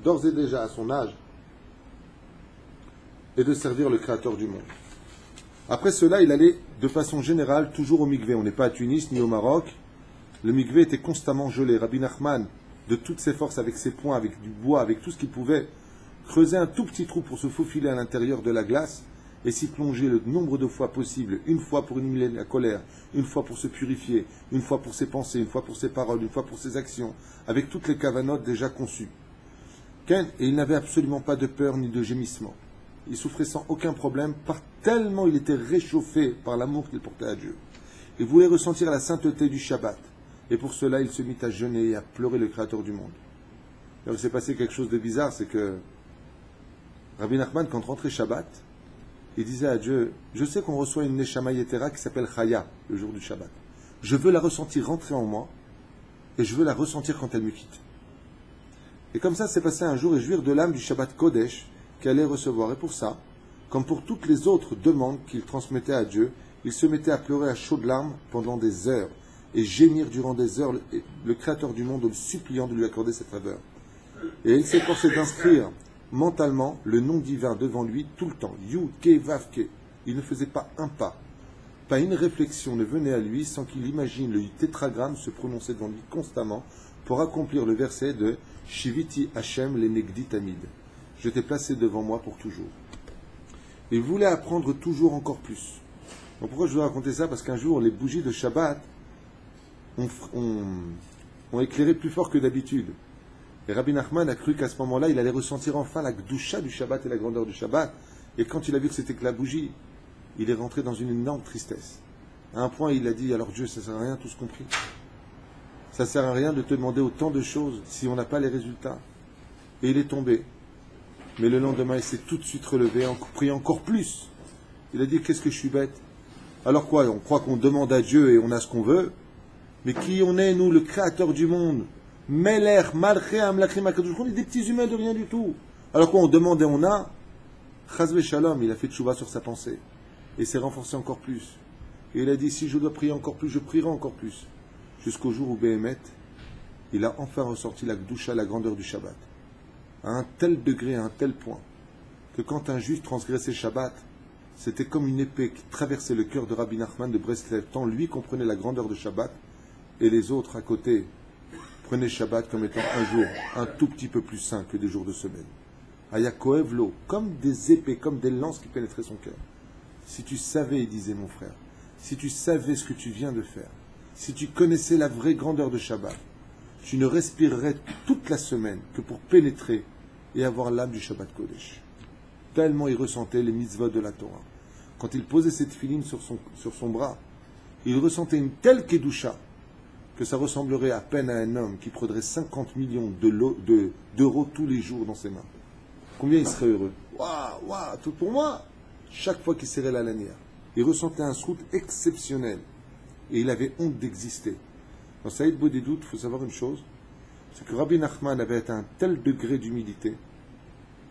d'ores et déjà à son âge et de servir le Créateur du monde. Après cela, il allait de façon générale toujours au mikvé. On n'est pas à Tunis ni au Maroc. Le mikvé était constamment gelé. Rabbi Nachman, de toutes ses forces, avec ses poings, avec du bois, avec tout ce qu'il pouvait, creusait un tout petit trou pour se faufiler à l'intérieur de la glace et s'y plonger le nombre de fois possible, une fois pour éliminer la colère, une fois pour se purifier, une fois pour ses pensées, une fois pour ses paroles, une fois pour ses actions, avec toutes les cavanotes déjà conçues. Et il n'avait absolument pas de peur ni de gémissement. Il souffrait sans aucun problème, tellement il était réchauffé par l'amour qu'il portait à Dieu. Il voulait ressentir la sainteté du Shabbat, et pour cela il se mit à jeûner et à pleurer le Créateur du monde. Alors il s'est passé quelque chose de bizarre, c'est que Rabbi Nachman, quand rentrait Shabbat, il disait à Dieu, je sais qu'on reçoit une Neshama Yetera qui s'appelle Chaya, le jour du Shabbat. Je veux la ressentir rentrer en moi, et je veux la ressentir quand elle me quitte. Et comme ça, s'est passé un jour et jouir de l'âme du Shabbat Kodesh qu'elle allait recevoir. Et pour ça, comme pour toutes les autres demandes qu'il transmettait à Dieu, il se mettait à pleurer à chaudes larmes pendant des heures, et gémir durant des heures le Créateur du monde en le suppliant de lui accorder cette faveur. Et il s'efforçait d'inscrire mentalement le nom divin devant lui tout le temps. Yud, Ke, Vav, Ke. Il ne faisait pas un pas. Pas une réflexion ne venait à lui sans qu'il imagine le tétragramme se prononcer devant lui constamment pour accomplir le verset de Shiviti Hashem le Negdi Tamid. Je t'ai placé devant moi pour toujours. Il voulait apprendre toujours encore plus. Donc pourquoi je veux raconter ça? Parce qu'un jour, les bougies de Shabbat ont éclairé plus fort que d'habitude. Et Rabbi Nachman a cru qu'à ce moment-là, il allait ressentir enfin la gdoucha du Shabbat et la grandeur du Shabbat. Et quand il a vu que c'était que la bougie, il est rentré dans une énorme tristesse. À un point, il a dit, alors Dieu, ça ne sert à rien, tout ce compris. Ça ne sert à rien de te demander autant de choses si on n'a pas les résultats. Et il est tombé. Mais le lendemain, il s'est tout de suite relevé, en priant encore plus. Il a dit, qu'est-ce que je suis bête. Alors quoi, on croit qu'on demande à Dieu et on a ce qu'on veut. Mais qui on est, nous, le Créateur du monde? Meler, Malché, Amlachim, Akadosh, on est des petits humains de rien du tout. Alors quoi, on demande et on a. Chazvé Shalom, il a fait tchouva sur sa pensée. Et s'est renforcé encore plus. Et il a dit, si je dois prier encore plus, je prierai encore plus. Jusqu'au jour où Béhémet, il a enfin ressorti la Gdoucha, la grandeur du Shabbat. À un tel degré, à un tel point, que quand un juif transgressait Shabbat, C'était comme une épée qui traversait le cœur de Rabbi Nachman de Breslev, tant lui comprenait la grandeur de Shabbat, et les autres à côté prenaient Shabbat comme étant un jour un tout petit peu plus saint que des jours de semaine. Ayakoev l'eau, comme des épées, comme des lances qui pénétraient son cœur. Si tu savais, il disait mon frère, si tu savais ce que tu viens de faire, si tu connaissais la vraie grandeur de Shabbat, tu ne respirerais toute la semaine que pour pénétrer et avoir l'âme du Shabbat Kodesh. Tellement il ressentait les mitzvot de la Torah. Quand il posait cette filine sur son bras, il ressentait une telle kedusha que ça ressemblerait à peine à un homme qui prendrait 50 millions d'euros tous les jours dans ses mains. Combien il serait heureux? Waouh, waouh, tout pour moi. Chaque fois qu'il serrait la lanière, il ressentait un srout exceptionnel et il avait honte d'exister. Dans Saïd Bodedout, il faut savoir une chose, c'est que Rabbi Nachman avait atteint un tel degré d'humilité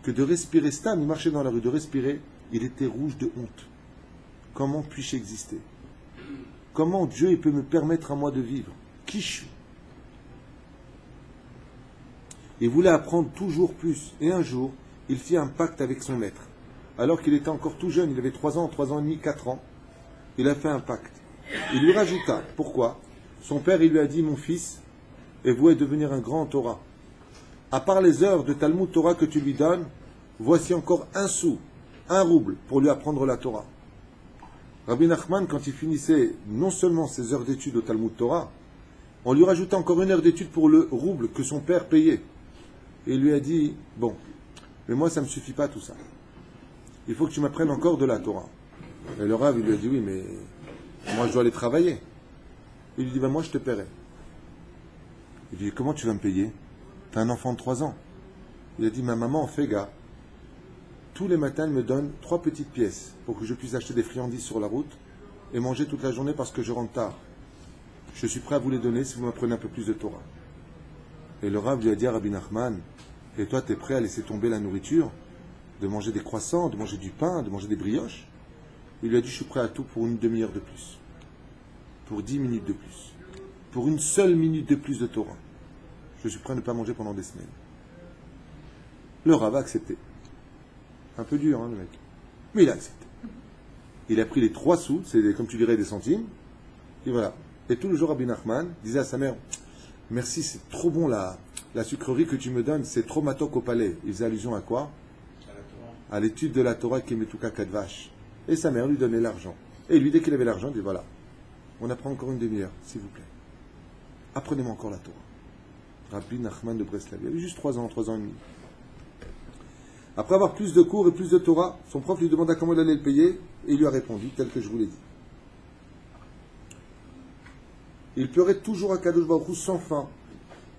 que de respirer, Stam, il marchait dans la rue, de respirer, il était rouge de honte. Comment puis-je exister? Comment Dieu peut me permettre à moi de vivre? Qui je suis? Il voulait apprendre toujours plus. Et un jour, il fit un pacte avec son maître. Alors qu'il était encore tout jeune, il avait 3 ans et demi, 4 ans, il a fait un pacte. Il lui rajouta. Pourquoi? Son père, il lui a dit, mon fils est voué devenir un grand Torah. À part les heures de Talmud Torah que tu lui donnes, voici encore 1 sou, 1 rouble pour lui apprendre la Torah. Rabbi Nachman, quand il finissait non seulement ses heures d'études au Talmud Torah, on lui rajoutait encore 1 heure d'études pour le rouble que son père payait. Et il lui a dit, bon, mais moi ça ne me suffit pas tout ça. Il faut que tu m'apprennes encore de la Torah. Et le Rav, il lui a dit, oui, mais moi je dois aller travailler. Il lui dit, ben moi je te paierai. Il lui dit, comment tu vas me payer? Tu as un enfant de 3 ans. Il a dit, ma maman, fais gars. Tous les matins, elle me donne 3 petites pièces pour que je puisse acheter des friandises sur la route et manger toute la journée parce que je rentre tard. Je suis prêt à vous les donner si vous m'apprenez un peu plus de Torah. Et le Rav lui a dit à Rabbi Nachman, et toi, tu es prêt à laisser tomber la nourriture, de manger des croissants, de manger du pain, de manger des brioches? Il lui a dit, je suis prêt à tout pour une demi-heure de plus. Pour 10 minutes de plus. Pour une seule minute de plus de Torah. Je suis prêt à ne pas manger pendant des semaines. Le Rav a accepté. Un peu dur, hein, le mec. Mais il a accepté. Il a pris les 3 sous, c'est comme tu dirais des centimes, et voilà. Et tout le jour, Rabbi Nachman disait à sa mère, merci, c'est trop bon la sucrerie que tu me donnes, c'est trop matok au palais. Il faisait allusion à quoi? À l'étude de la Torah qui est Metuka Kadvash. Et sa mère lui donnait l'argent. Et lui, dès qu'il avait l'argent, il dit voilà, on apprend encore une demi-heure, s'il vous plaît. Apprenez-moi encore la Torah. Rabbi Nachman de Breslev. Il avait juste 3 ans et demi. Après avoir plus de cours et plus de Torah, son prof lui demanda comment il allait le payer, et il lui a répondu, tel que je vous l'ai dit. Il pleurait toujours à Kadosh Baruch Hu sans fin,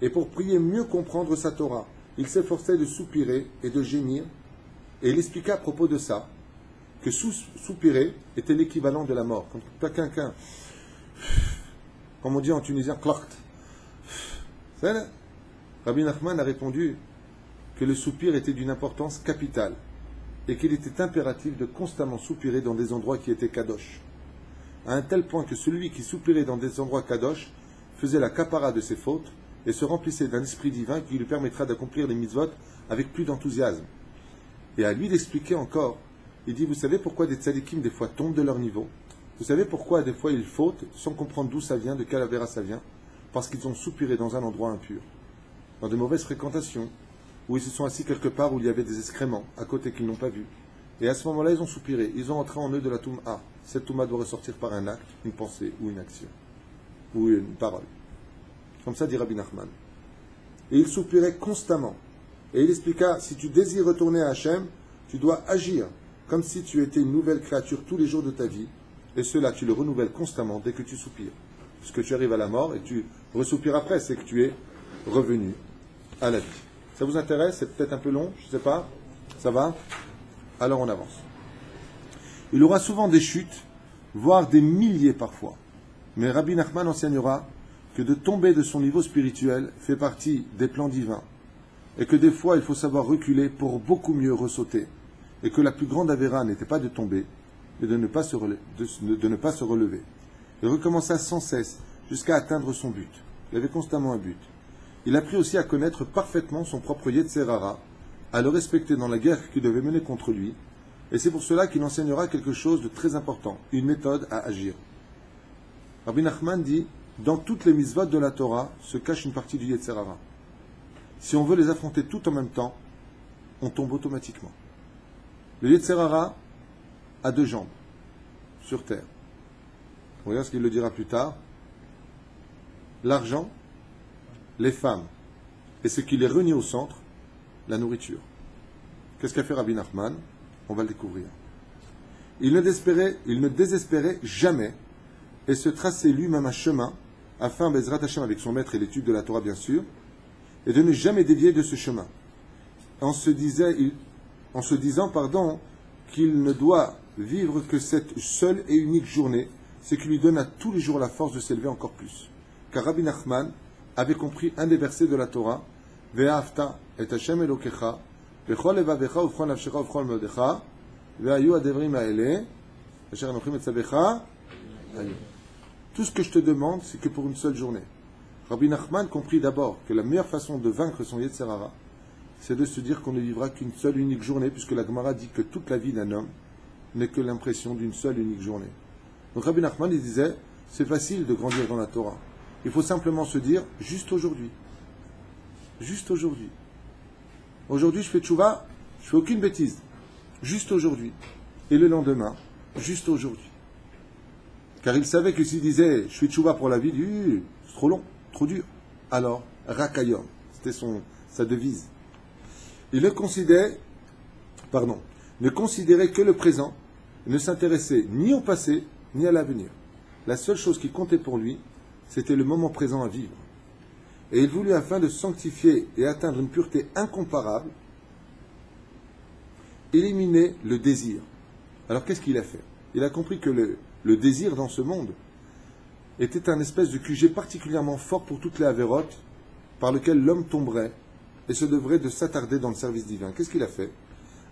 et pour prier mieux comprendre sa Torah, il s'efforçait de soupirer et de gémir, et il expliqua à propos de ça, que soupirer était l'équivalent de la mort. Quand quelqu'un, comme on dit en tunisien, klakt. Rabbi Nachman a répondu que le soupir était d'une importance capitale et qu'il était impératif de constamment soupirer dans des endroits qui étaient kadosh. À un tel point que celui qui soupirait dans des endroits kadosh faisait la kapara de ses fautes et se remplissait d'un esprit divin qui lui permettra d'accomplir les mitzvot avec plus d'enthousiasme. Et à lui d'expliquer encore, il dit, vous savez pourquoi des tzadikim des fois tombent de leur niveau? Vous savez pourquoi des fois ils fautent sans comprendre d'où ça vient, de quelle avéra ça vient? Parce qu'ils ont soupiré dans un endroit impur, dans de mauvaises fréquentations, où ils se sont assis quelque part où il y avait des excréments à côté qu'ils n'ont pas vus. Et à ce moment-là, ils ont soupiré. Ils ont entré en eux de la touma. Cette touma doit ressortir par un acte, une pensée ou une action, ou une parole. Comme ça dit Rabbi Nachman. Et il soupirait constamment. Et il expliqua, si tu désires retourner à Hachem, tu dois agir comme si tu étais une nouvelle créature tous les jours de ta vie. Et cela, tu le renouvelles constamment dès que tu soupires. Puisque tu arrives à la mort et tu ressoupires après, c'est que tu es revenu à la vie. Ça vous intéresse? C'est peut-être un peu long, je ne sais pas. Ça va? Alors on avance. Il aura souvent des chutes, voire des milliers parfois. Mais Rabbi Nachman enseignera que de tomber de son niveau spirituel fait partie des plans divins. Et que des fois, il faut savoir reculer pour beaucoup mieux ressauter. Et que la plus grande avéra n'était pas de tomber, mais de ne pas se relever. Il recommença sans cesse jusqu'à atteindre son but. Il avait constamment un but. Il apprit aussi à connaître parfaitement son propre Yetzerara, à le respecter dans la guerre qu'il devait mener contre lui, Et c'est pour cela qu'il enseignera quelque chose de très important, une méthode à agir. Rabbi Nachman dit, dans toutes les mitzvot de la Torah se cache une partie du Yetzer Hara. Si on veut les affronter toutes en même temps, on tombe automatiquement. Le Yetzer Hara a 2 jambes sur terre. Regarde ce qu'il le dira plus tard. L'argent, les femmes, et ce qui les réunit au centre, la nourriture. Qu'est-ce qu'a fait Rabbi Nachman? On va le découvrir. Il ne désespérait jamais et se traçait lui-même un chemin afin, Bezrat Hashem, avec son maître et l'étude de la Torah bien sûr, et de ne jamais dévier de ce chemin. En se disant, qu'il ne doit vivre que cette seule et unique journée, ce qui lui donne à tous les jours la force de s'élever encore plus. Car Rabbi Nachman avait compris un des versets de la Torah, Ve'afta et Hashem Elokecha, Vechol levavecha ufchon nafshecha ufchon meodecha, ve'ayu adevrim ha'ele, asher anochim etzabecha, ayu. Tout ce que je te demande, c'est que pour une seule journée. Rabbi Nachman comprit d'abord que la meilleure façon de vaincre son Yetzer Hara, c'est de se dire qu'on ne vivra qu'une seule unique journée, puisque la Gemara dit que toute la vie d'un homme n'est que l'impression d'une seule unique journée. Donc Rabbi Nachman, il disait, c'est facile de grandir dans la Torah. Il faut simplement se dire, juste aujourd'hui. Juste aujourd'hui. Aujourd'hui, je fais tchouva, je fais aucune bêtise. Juste aujourd'hui. Et le lendemain, juste aujourd'hui. Car il savait que s'il disait, je fais tchouva pour la vie, c'est trop long, trop dur. Alors, Rakayom, c'était sa devise. Il ne considérait que le présent, ne s'intéressait ni au passé, ni à l'avenir. La seule chose qui comptait pour lui, c'était le moment présent à vivre. Et il voulut, afin de sanctifier et atteindre une pureté incomparable, éliminer le désir. Alors qu'est-ce qu'il a fait? Il a compris que le désir dans ce monde était un espèce de QG particulièrement fort pour toutes les avérotes par lequel l'homme tomberait et se devrait de s'attarder dans le service divin. Qu'est-ce qu'il a fait?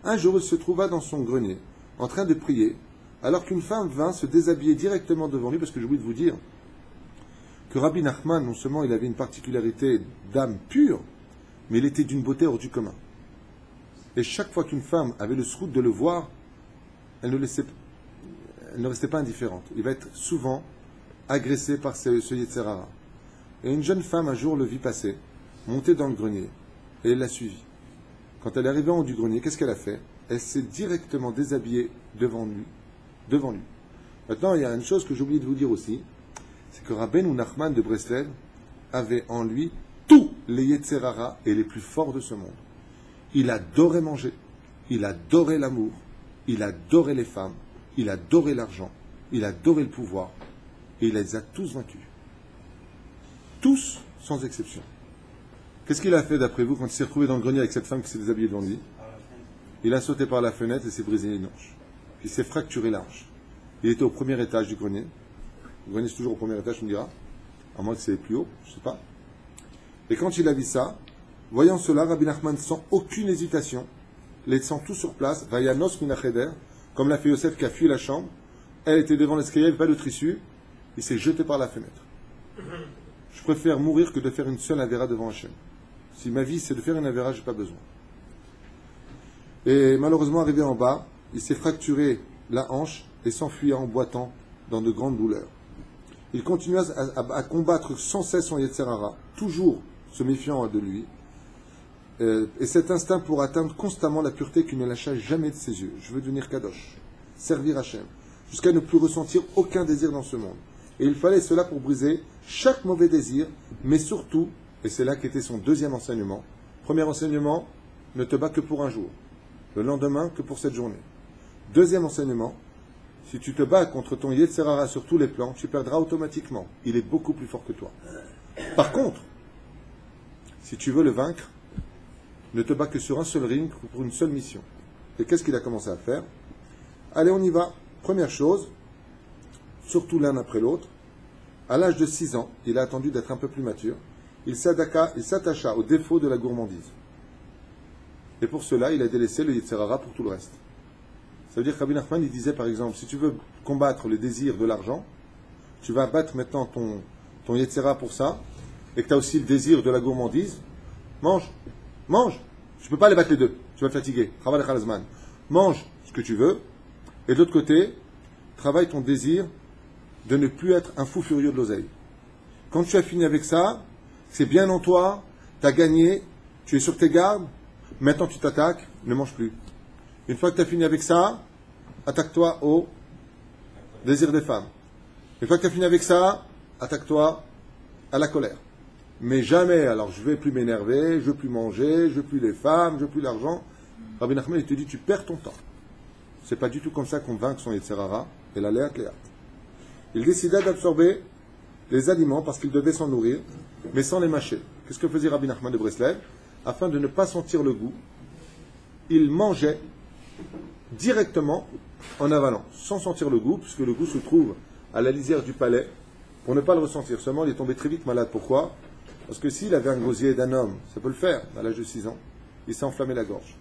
Un jour, il se trouva dans son grenier, en train de prier, alors qu'une femme vint se déshabiller directement devant lui, parce que j'ai oublié de vous dire que Rabbi Nachman, non seulement il avait une particularité d'âme pure, mais il était d'une beauté hors du commun. Et chaque fois qu'une femme avait le srout de le voir, elle ne restait pas indifférente. Il va être souvent agressé par ce Yetzer Hara. Et une jeune femme un jour le vit passer, monter dans le grenier, et elle l'a suivi. Quand elle est arrivée en haut du grenier, qu'est-ce qu'elle a fait? Elle s'est directement déshabillée devant lui. Maintenant, il y a une chose que j'ai oublié de vous dire aussi, c'est que Rabbeinu Nachman de Breslev avait en lui tous les Yetzer Hara et les plus forts de ce monde. Il adorait manger, il adorait l'amour, il adorait les femmes, il adorait l'argent, il adorait le pouvoir, et il les a tous vaincus. Tous, sans exception. Qu'est-ce qu'il a fait d'après vous quand il s'est retrouvé dans le grenier avec cette femme qui s'est déshabillée devant lui? Il a sauté par la fenêtre et s'est brisé une hanche. Il s'est fracturé la hanche. Il était au premier étage du grenier. Le grenier, c'est toujours au premier étage, tu me diras. À moins que c'est plus haut, je ne sais pas. Et quand il a vu ça, voyant cela, Rabbi Nachman, sans aucune hésitation, laissant tout sur place, Vayanos minacheder, comme l'a fait Yosef qui a fui la chambre, elle était devant l'escalier, il n'y avait pas d'autre issue, il s'est jeté par la fenêtre. Je préfère mourir que de faire une seule avéra devant Hachem. Si ma vie c'est de faire une avéra, je n'ai pas besoin. Et malheureusement, arrivé en bas, il s'est fracturé la hanche et s'enfuit en boitant dans de grandes douleurs. Il continua à combattre sans cesse son Yetzer Hara, toujours se méfiant de lui, et cet instinct pour atteindre constamment la pureté qui ne lâcha jamais de ses yeux. Je veux devenir Kadosh, servir Hachem, jusqu'à ne plus ressentir aucun désir dans ce monde. Et il fallait cela pour briser chaque mauvais désir, mais surtout, et c'est là qu'était son deuxième enseignement. Premier enseignement, ne te bats que pour un jour. Le lendemain, que pour cette journée. Deuxième enseignement, si tu te bats contre ton Yetzer Hara sur tous les plans, tu perdras automatiquement. Il est beaucoup plus fort que toi. Par contre, si tu veux le vaincre, ne te bats que sur un seul ring ou pour une seule mission. Et qu'est-ce qu'il a commencé à faire? Allez, on y va. Première chose, surtout l'un après l'autre, à l'âge de 6 ans, il a attendu d'être un peu plus mature, il s'attacha au défaut de la gourmandise. Et pour cela, il a délaissé le Yetzer Hara pour tout le reste. Ça veut dire que Rabbi Nachman, il disait par exemple, si tu veux combattre le désir de l'argent, tu vas abattre maintenant ton Yetzer Hara pour ça, et que tu as aussi le désir de la gourmandise, mange. Tu ne peux pas les battre les deux, tu vas te fatiguer. mange ce que tu veux, et de l'autre côté, travaille ton désir de ne plus être un fou furieux de l'oseille. Quand tu as fini avec ça, c'est bien en toi, tu as gagné, tu es sur tes gardes, maintenant tu t'attaques, ne mange plus. Une fois que tu as fini avec ça, attaque-toi au désir des femmes. Une fois que tu as fini avec ça, attaque-toi à la colère. Mais jamais, alors je ne vais plus m'énerver, je ne veux plus manger, je ne veux plus les femmes, je ne veux plus l'argent. Rabbi Nachman, il te dit, tu perds ton temps. C'est pas du tout comme ça qu'on vainc son Yetzerara et la Léa Cléa. Il décida d'absorber les aliments parce qu'il devait s'en nourrir, mais sans les mâcher. Qu'est-ce que faisait Rabbi Nachman de Breslev? Afin de ne pas sentir le goût, il mangeait directement en avalant, sans sentir le goût, puisque le goût se trouve à la lisière du palais, pour ne pas le ressentir. Seulement, il est tombé très vite malade. Pourquoi? Parce que s'il avait un gosier d'un homme, ça peut le faire, à l'âge de 6 ans, il s'est enflammé la gorge.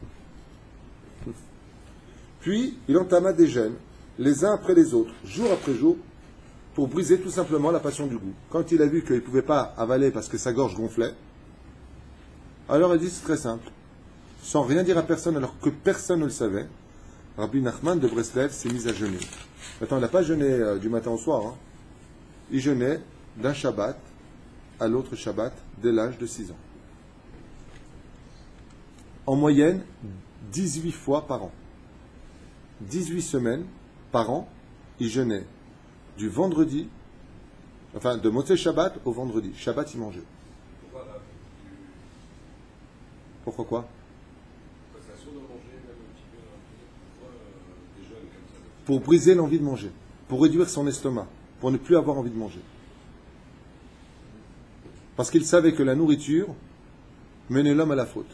Puis, il entama des jeûnes, les uns après les autres, jour après jour, pour briser tout simplement la passion du goût. Quand il a vu qu'il ne pouvait pas avaler parce que sa gorge gonflait, alors il dit, c'est très simple. Sans rien dire à personne, alors que personne ne le savait, Rabbi Nachman de Breslev s'est mis à jeûner. Maintenant, il n'a pas jeûné du matin au soir. Hein. Il jeûnait d'un Shabbat à l'autre Shabbat dès l'âge de 6 ans. En moyenne, 18 fois par an. 18 semaines par an, il jeûnait du vendredi, enfin de Motzei Shabbat au vendredi. Shabbat, il mangeait. Pourquoi quoi? Pour briser l'envie de manger, pour réduire son estomac, pour ne plus avoir envie de manger. Parce qu'il savait que la nourriture menait l'homme à la faute.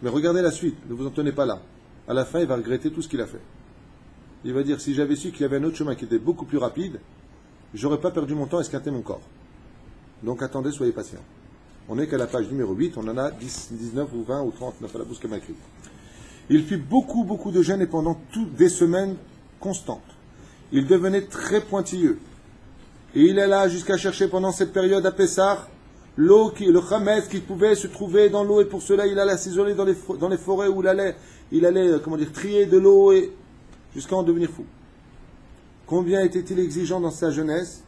Mais regardez la suite, ne vous en tenez pas là. À la fin, il va regretter tout ce qu'il a fait. Il va dire, si j'avais su qu'il y avait un autre chemin qui était beaucoup plus rapide, j'aurais pas perdu mon temps à esquinter mon corps. Donc attendez, soyez patients. On n'est qu'à la page numéro 8, on en a 10, 19 ou 20 ou 39 à la bousque écrit. Il fit beaucoup de jeûnes et pendant toutes des semaines constantes. Il devenait très pointilleux. Et il alla jusqu'à chercher pendant cette période à Pessah l'eau, le chametz qui pouvait se trouver dans l'eau, et pour cela il allait s'isoler dans les forêts où il allait trier de l'eau et jusqu'à en devenir fou. Combien était-il exigeant dans sa jeunesse?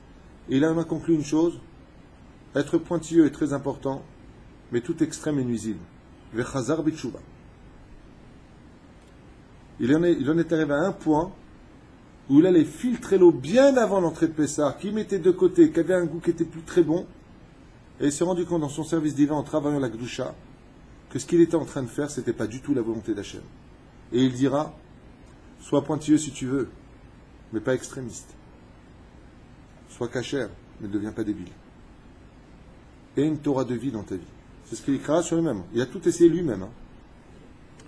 Et il en a conclu une chose: être pointilleux est très important, mais tout extrême est nuisible. Vechazar bitshuva. Il en est arrivé à un point où il allait filtrer l'eau bien avant l'entrée de Pessah, qui mettait de côté, qui avait un goût qui était plus très bon, et il s'est rendu compte dans son service divin en travaillant la Gdusha que ce qu'il était en train de faire, c'était pas du tout la volonté d'Hachem. Et il dira, sois pointilleux si tu veux, mais pas extrémiste. Sois cachère, mais ne deviens pas débile. Et une Torah de vie dans ta vie. C'est ce qu'il écrira sur lui-même. Il a tout essayé lui-même. Hein.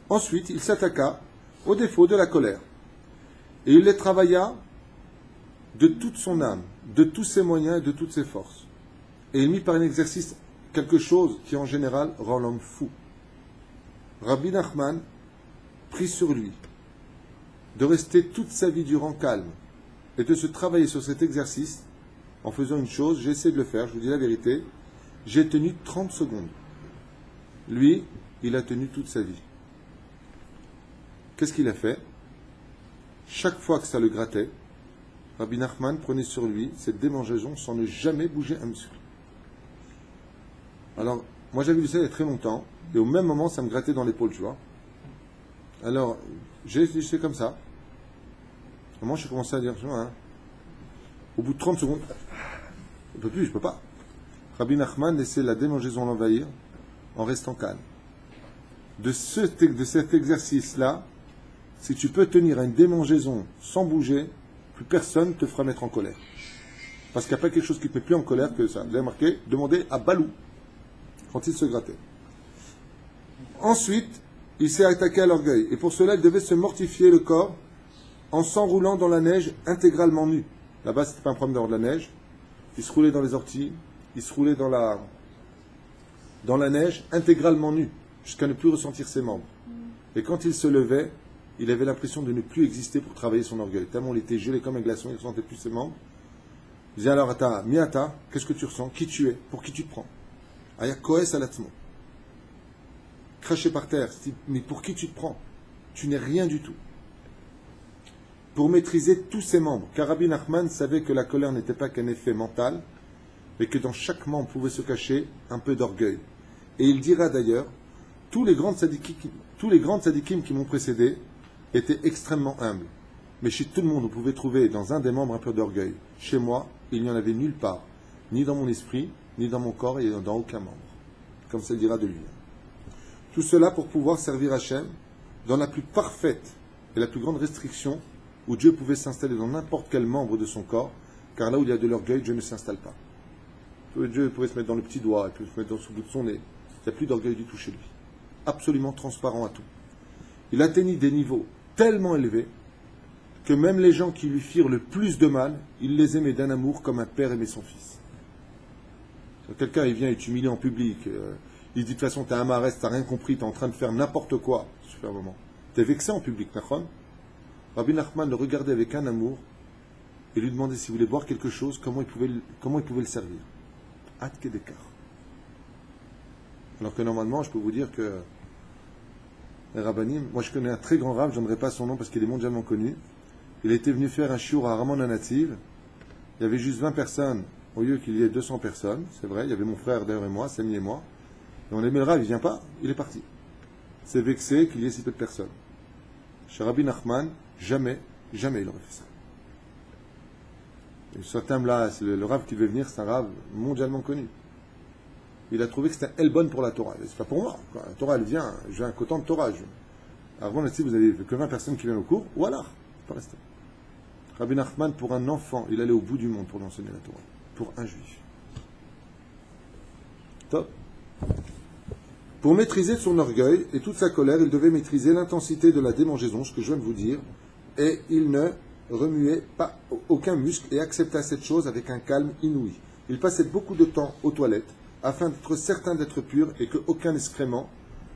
Ensuite, il s'attaqua aux défauts de la colère. Et il les travailla de toute son âme, de tous ses moyens et de toutes ses forces. Et il mit par un exercice quelque chose qui en général rend l'homme fou. Rabbi Nachman prit sur lui de rester toute sa vie durant calme et de se travailler sur cet exercice en faisant une chose. J'ai essayé de le faire, je vous dis la vérité, j'ai tenu 30 secondes. Lui, il a tenu toute sa vie. Qu'est-ce qu'il a fait? Chaque fois que ça le grattait, Rabbi Nachman prenait sur lui cette démangeaison sans ne jamais bouger un muscle. Alors, moi j'avais vu ça il y a très longtemps, et au même moment ça me grattait dans l'épaule, tu vois. Alors, j'ai fait comme ça. Et moi j'ai commencé à dire, tu vois, hein, au bout de 30 secondes, je ne peux plus, je ne peux pas. Rabbi Nachman laissait la démangeaison l'envahir en restant calme. De cet exercice-là, si tu peux tenir à une démangeaison sans bouger, plus personne ne te fera mettre en colère. Parce qu'il n'y a pas quelque chose qui te met plus en colère que ça. Vous avez marqué, demandez à Balou, quand il se grattait. Ensuite, il s'est attaqué à l'orgueil. Et pour cela, il devait se mortifier le corps en s'enroulant dans la neige intégralement nu. Là-bas, ce n'était pas un problème d'avoir de la neige. Il se roulait dans les orties, il se roulait dans la neige intégralement nu, jusqu'à ne plus ressentir ses membres. Et quand il se levait, il avait l'impression de ne plus exister pour travailler son orgueil. Tellement il était gelé comme un glaçon, il ne ressentait plus ses membres. Il disait alors, Ata, Miata, qu'est-ce que tu ressens? Qui tu es? Pour qui tu te prends? Aya Koes Alatmo. Craché par terre, mais pour qui tu te prends? Tu n'es rien du tout. pour maîtriser tous ses membres. Car Rabbi Nachman savait que la colère n'était pas qu'un effet mental, mais que dans chaque membre pouvait se cacher un peu d'orgueil. Et il dira d'ailleurs, tous les grands tzadikim qui m'ont précédé étaient extrêmement humbles. Mais chez tout le monde, vous pouvez trouver dans un des membres un peu d'orgueil. Chez moi, il n'y en avait nulle part, ni dans mon esprit, ni dans mon corps, et dans aucun membre. Comme ça le dira de lui. Tout cela pour pouvoir servir Hachem dans la plus parfaite et la plus grande restriction où Dieu pouvait s'installer dans n'importe quel membre de son corps, car là où il y a de l'orgueil, Dieu ne s'installe pas. Dieu pouvait se mettre dans le petit doigt, il pouvait se mettre dans le bout de son nez. Il n'y a plus d'orgueil du tout chez lui. Absolument transparent à tout. Il atteignit des niveaux tellement élevés que même les gens qui lui firent le plus de mal, il les aimait d'un amour comme un père aimait son fils. Quelqu'un, il vient et t'humilie en public, il dit de toute façon, t'es un marès, t'as rien compris, t'es en train de faire n'importe quoi. Super moment. T'es vexé en public, Nachman. Rabbi Nachman le regardait avec un amour et lui demandait s'il voulait boire quelque chose, comment il pouvait le servir. Ad Kedekar. Alors que normalement, je peux vous dire que les rabbanim, moi je connais un très grand rab, je n'aimerais pas son nom parce qu'il est mondialement connu. Il était venu faire un shiur à Ramon Nativ. Il y avait juste 20 personnes au lieu qu'il y ait 200 personnes. C'est vrai, il y avait mon frère d'ailleurs et moi, Samy et moi. Et on aimait le rab, il ne vient pas, il est parti. C'est vexé qu'il y ait si peu de personnes. Chez Rabbi Nachman, jamais il aurait fait ça. Et ce thème-là, le rab qui devait venir, c'est un rab mondialement connu. Il a trouvé que c'était Elbon pour la Torah. C'est pas pour moi. Quoi. La Torah, elle vient. J'ai un coton de Torah. Alors, bon, si vous avez que 20 personnes qui viennent au cours, ou alors, pas rester. Rabbi Nachman, pour un enfant, il allait au bout du monde pour lui enseigner la Torah. Pour un juif. Top. Pour maîtriser son orgueil et toute sa colère, il devait maîtriser l'intensité de la démangeaison, ce que je viens de vous dire, et il ne remuait pas aucun muscle et accepta cette chose avec un calme inouï. Il passait beaucoup de temps aux toilettes, afin d'être certain d'être pur et qu'aucun excrément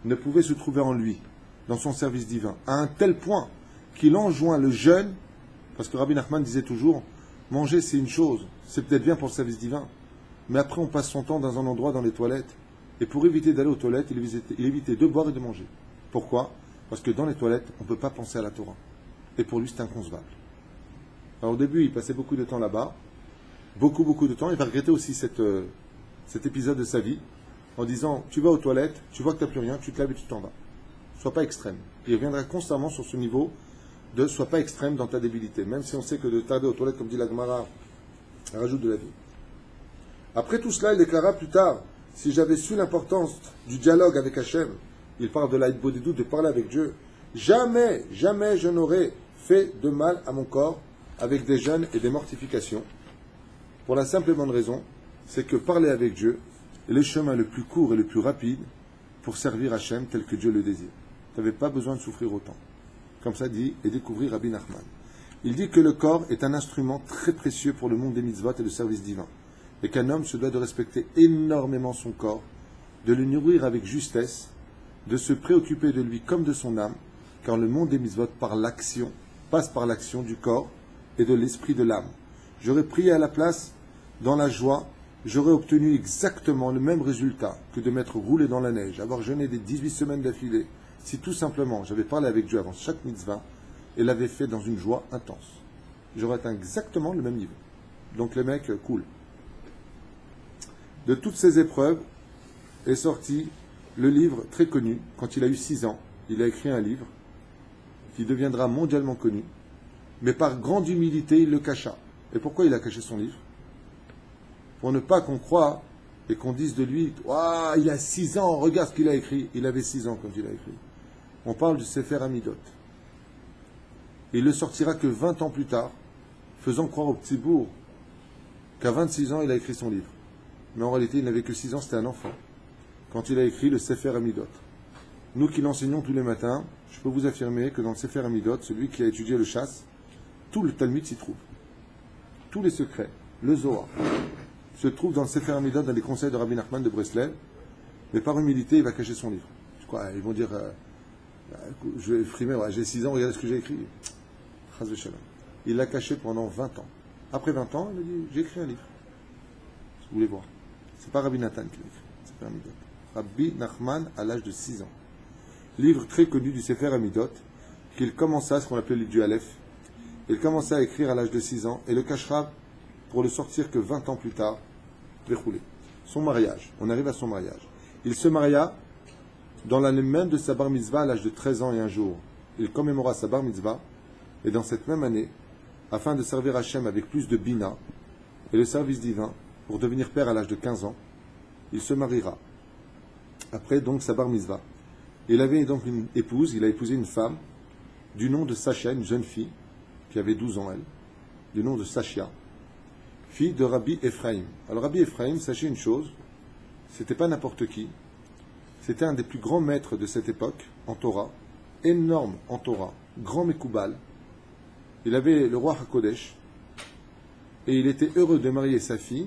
ne pouvait se trouver en lui, dans son service divin, à un tel point qu'il enjoint le jeûne, parce que Rabbi Nachman disait toujours, manger c'est une chose, c'est peut-être bien pour le service divin, mais après on passe son temps dans un endroit dans les toilettes, et pour éviter d'aller aux toilettes, il évitait de boire et de manger. Pourquoi ? Parce que dans les toilettes, on ne peut pas penser à la Torah. Et pour lui, c'est inconcevable. Alors au début, il passait beaucoup de temps là-bas, beaucoup de temps, il va regretter aussi cet épisode de sa vie, en disant, tu vas aux toilettes, tu vois que tu n'as plus rien, tu te lèves et tu t'en vas. Sois pas extrême. Il reviendra constamment sur ce niveau de sois pas extrême dans ta débilité, même si on sait que de tarder aux toilettes, comme dit la Gemara, rajoute de la vie. Après tout cela, il déclara plus tard, si j'avais su l'importance du dialogue avec Hachem, il parle de l'aïdbodedou, de parler avec Dieu, jamais je n'aurais fait de mal à mon corps avec des jeûnes et des mortifications, pour la simple et bonne raison, c'est que parler avec Dieu est le chemin le plus court et le plus rapide pour servir Hachem tel que Dieu le désire. Tu n'avais pas besoin de souffrir autant. Comme ça dit et découvrir Rabbi Nachman. Il dit que le corps est un instrument très précieux pour le monde des mitzvot et le service divin. Et qu'un homme se doit de respecter énormément son corps, de le nourrir avec justesse, de se préoccuper de lui comme de son âme, car le monde des mitzvot passe par l'action du corps et de l'esprit de l'âme. J'aurais prié à la place, dans la joie, j'aurais obtenu exactement le même résultat que de m'être roulé dans la neige, avoir jeûné des 18 semaines d'affilée, si tout simplement j'avais parlé avec Dieu avant chaque mitzvah et l'avais fait dans une joie intense. J'aurais atteint exactement le même niveau. Donc les mecs, cool. De toutes ces épreuves est sorti le livre très connu. Quand il a eu 6 ans, il a écrit un livre qui deviendra mondialement connu, mais par grande humilité, il le cacha. Et pourquoi il a caché son livre ? Pour ne pas qu'on croie et qu'on dise de lui « Waouh, il a 6 ans, regarde ce qu'il a écrit ». Il avait 6 ans quand il a écrit. On parle du Sefer Amidot. Et il ne le sortira que 20 ans plus tard, faisant croire au petit bourg qu'à 26 ans, il a écrit son livre. Mais en réalité, il n'avait que 6 ans, c'était un enfant. Quand il a écrit le Sefer Amidot. Nous qui l'enseignons tous les matins, je peux vous affirmer que dans le Sefer Amidot, celui qui a étudié le chasse, tout le Talmud s'y trouve. Tous les secrets, le Zohar, se trouve dans le Sefer Amidot, dans les conseils de Rabbi Nachman de Breslev, mais par humilité, il va cacher son livre. Quoi, ils vont dire, je vais frimer, ouais, j'ai 6 ans, regardez ce que j'ai écrit. Il l'a caché pendant 20 ans. Après 20 ans, il a dit, j'ai écrit un livre. Si vous voulez voir. C'est pas Rabbi Nathan qui l'a écrit, c'est Sefer Amidot. Rabbi Nachman à l'âge de 6 ans. Livre très connu du Sefer Amidot, qu'il commença ce qu'on appelait le du Aleph, Il commençait à écrire à l'âge de 6 ans et le cachera pour le sortir que 20 ans plus tard, Véchoulé. Son mariage, on arrive à son mariage. Il se maria dans l'année même de sa bar mitzvah à l'âge de 13 ans et un jour. Il commémora sa bar mitzvah et dans cette même année, afin de servir Hachem avec plus de bina et le service divin, pour devenir père à l'âge de 15 ans, il se mariera. Après donc sa bar mitzvah. Il avait donc une épouse, il a épousé une femme du nom de Sacha, une jeune fille, qui avait 12 ans elle, du nom de Sachia, fille de Rabbi Ephraim. Alors Rabbi Ephraim, sachez une chose, c'était pas n'importe qui, c'était un des plus grands maîtres de cette époque en Torah, énorme en Torah, grand Mekoubal. Il avait le roi HaKodesh et il était heureux de marier sa fille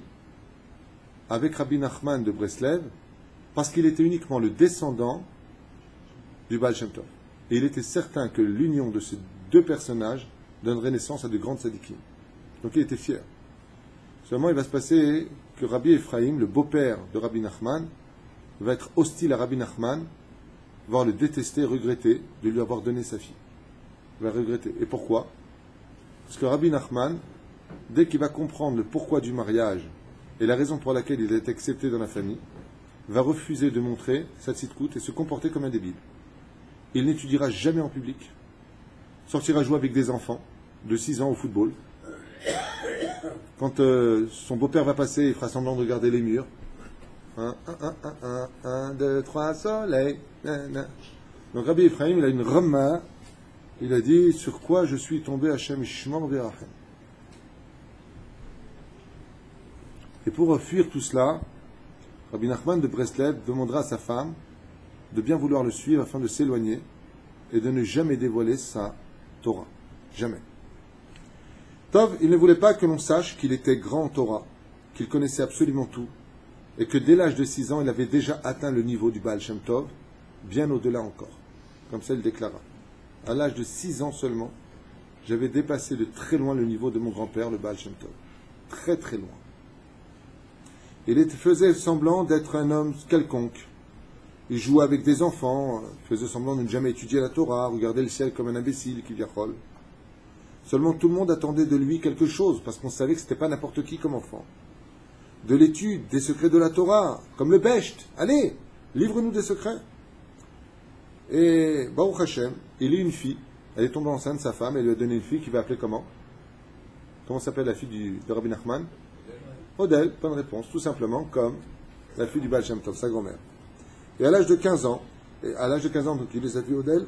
avec Rabbi Nachman de Breslev parce qu'il était uniquement le descendant du Baal Shem Tov. Et il était certain que l'union de ces deux personnages donnerait naissance à de grandes sadikim. Donc il était fier. Seulement il va se passer que Rabbi Ephraim, le beau-père de Rabbi Nachman, va être hostile à Rabbi Nachman, va le détester, regretter de lui avoir donné sa fille. Il va regretter. Et pourquoi? Parce que Rabbi Nachman, dès qu'il va comprendre le pourquoi du mariage et la raison pour laquelle il est accepté dans la famille, va refuser de montrer sa tzidkout et se comporter comme un débile. Il n'étudiera jamais en public, sortira jouer avec des enfants de 6 ans au football. Quand son beau-père va passer, il fera semblant de regarder les murs. 1, 2, 3, soleil. Donc Rabbi Ephraim, il a une rama, il a dit, sur quoi je suis tombé Hashem Ishmor Verachem. Et pour fuir tout cela, Rabbi Nachman de Breslev demandera à sa femme de bien vouloir le suivre afin de s'éloigner et de ne jamais dévoiler sa Torah. Jamais. Tov, il ne voulait pas que l'on sache qu'il était grand en Torah, qu'il connaissait absolument tout, et que dès l'âge de 6 ans, il avait déjà atteint le niveau du Baal Shem Tov, bien au-delà encore. Comme ça, il déclara. À l'âge de 6 ans seulement, j'avais dépassé de très loin le niveau de mon grand-père, le Baal Shem Tov. Très très loin. Il faisait semblant d'être un homme quelconque. Il jouait avec des enfants, faisait semblant de ne jamais étudier la Torah, regardait le ciel comme un imbécile qui viachol. Seulement tout le monde attendait de lui quelque chose, parce qu'on savait que c'était pas n'importe qui comme enfant. De l'étude, des secrets de la Torah, comme le Besht. Allez, livre-nous des secrets. Et Baruch Hashem, il a une fille, elle est tombée enceinte, sa femme, elle lui a donné une fille qui va appeler comment? Comment s'appelle la fille de Rabbi Nachman? Odel, bonne réponse, tout simplement comme la fille du Baal Shem Tov, sa grand-mère. Et à l'âge de 15 ans, donc il les a vus Odel,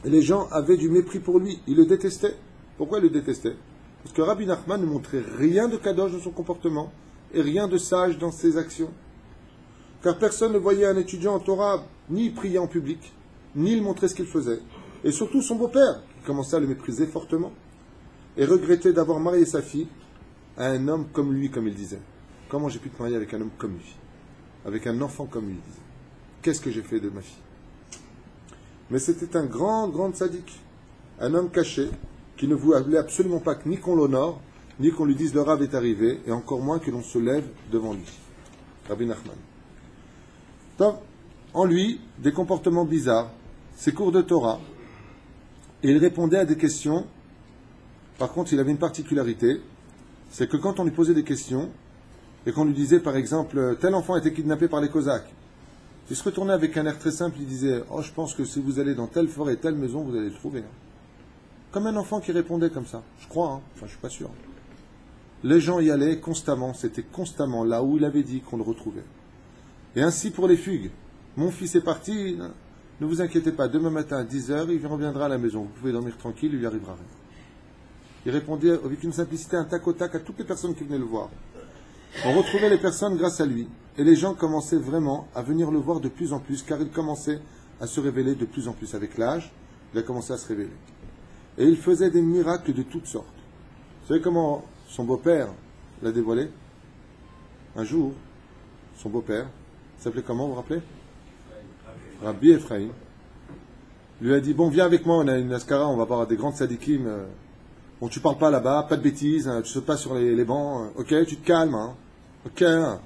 et les gens avaient du mépris pour lui, ils le détestaient. Pourquoi ils le détestaient? Parce que Rabbi Nachman ne montrait rien de kadosh dans son comportement, et rien de sage dans ses actions. Car personne ne voyait un étudiant en Torah ni prier en public, ni il montrer ce qu'il faisait. Et surtout son beau-père, qui commençait à le mépriser fortement, et regrettait d'avoir marié sa fille à un homme comme lui, comme il disait. Comment j'ai pu te marier avec un homme comme lui? Avec un enfant comme lui, il disait. Qu'est-ce que j'ai fait de ma fille? Mais c'était un grand sadique. Un homme caché, qui ne voulait absolument pas ni qu'on l'honore, ni qu'on lui dise le Rav est arrivé, et encore moins que l'on se lève devant lui. Rabbi Nachman. Donc, en lui, des comportements bizarres, ses cours de Torah, et il répondait à des questions. Par contre, il avait une particularité, c'est que quand on lui posait des questions, et qu'on lui disait par exemple, tel enfant a été kidnappé par les Cosaques, il se retournait avec un air très simple, il disait, oh je pense que si vous allez dans telle forêt, telle maison, vous allez le trouver. Comme un enfant qui répondait comme ça, je crois, enfin je suis pas sûr. Les gens y allaient constamment, c'était constamment là où il avait dit qu'on le retrouvait. Et ainsi pour les fugues. Mon fils est parti, ne vous inquiétez pas, demain matin à 10h, il reviendra à la maison, vous pouvez dormir tranquille, il lui arrivera rien. Il répondait avec une simplicité, un tac au tac à toutes les personnes qui venaient le voir. On retrouvait les personnes grâce à lui. Et les gens commençaient vraiment à venir le voir de plus en plus, car il commençait à se révéler de plus en plus. Avec l'âge, il a commencé à se révéler. Et il faisait des miracles de toutes sortes. Vous savez comment son beau-père l'a dévoilé? Un jour, son beau-père, s'appelait comment, vous vous rappelez? Rabbi Ephraim. Lui a dit, bon, viens avec moi, on a une askara, on va voir des grandes sadikim. Bon, tu parles pas là-bas, pas de bêtises, hein, tu sautes pas sur les bancs, ok, tu te calmes, hein, ok. Hein.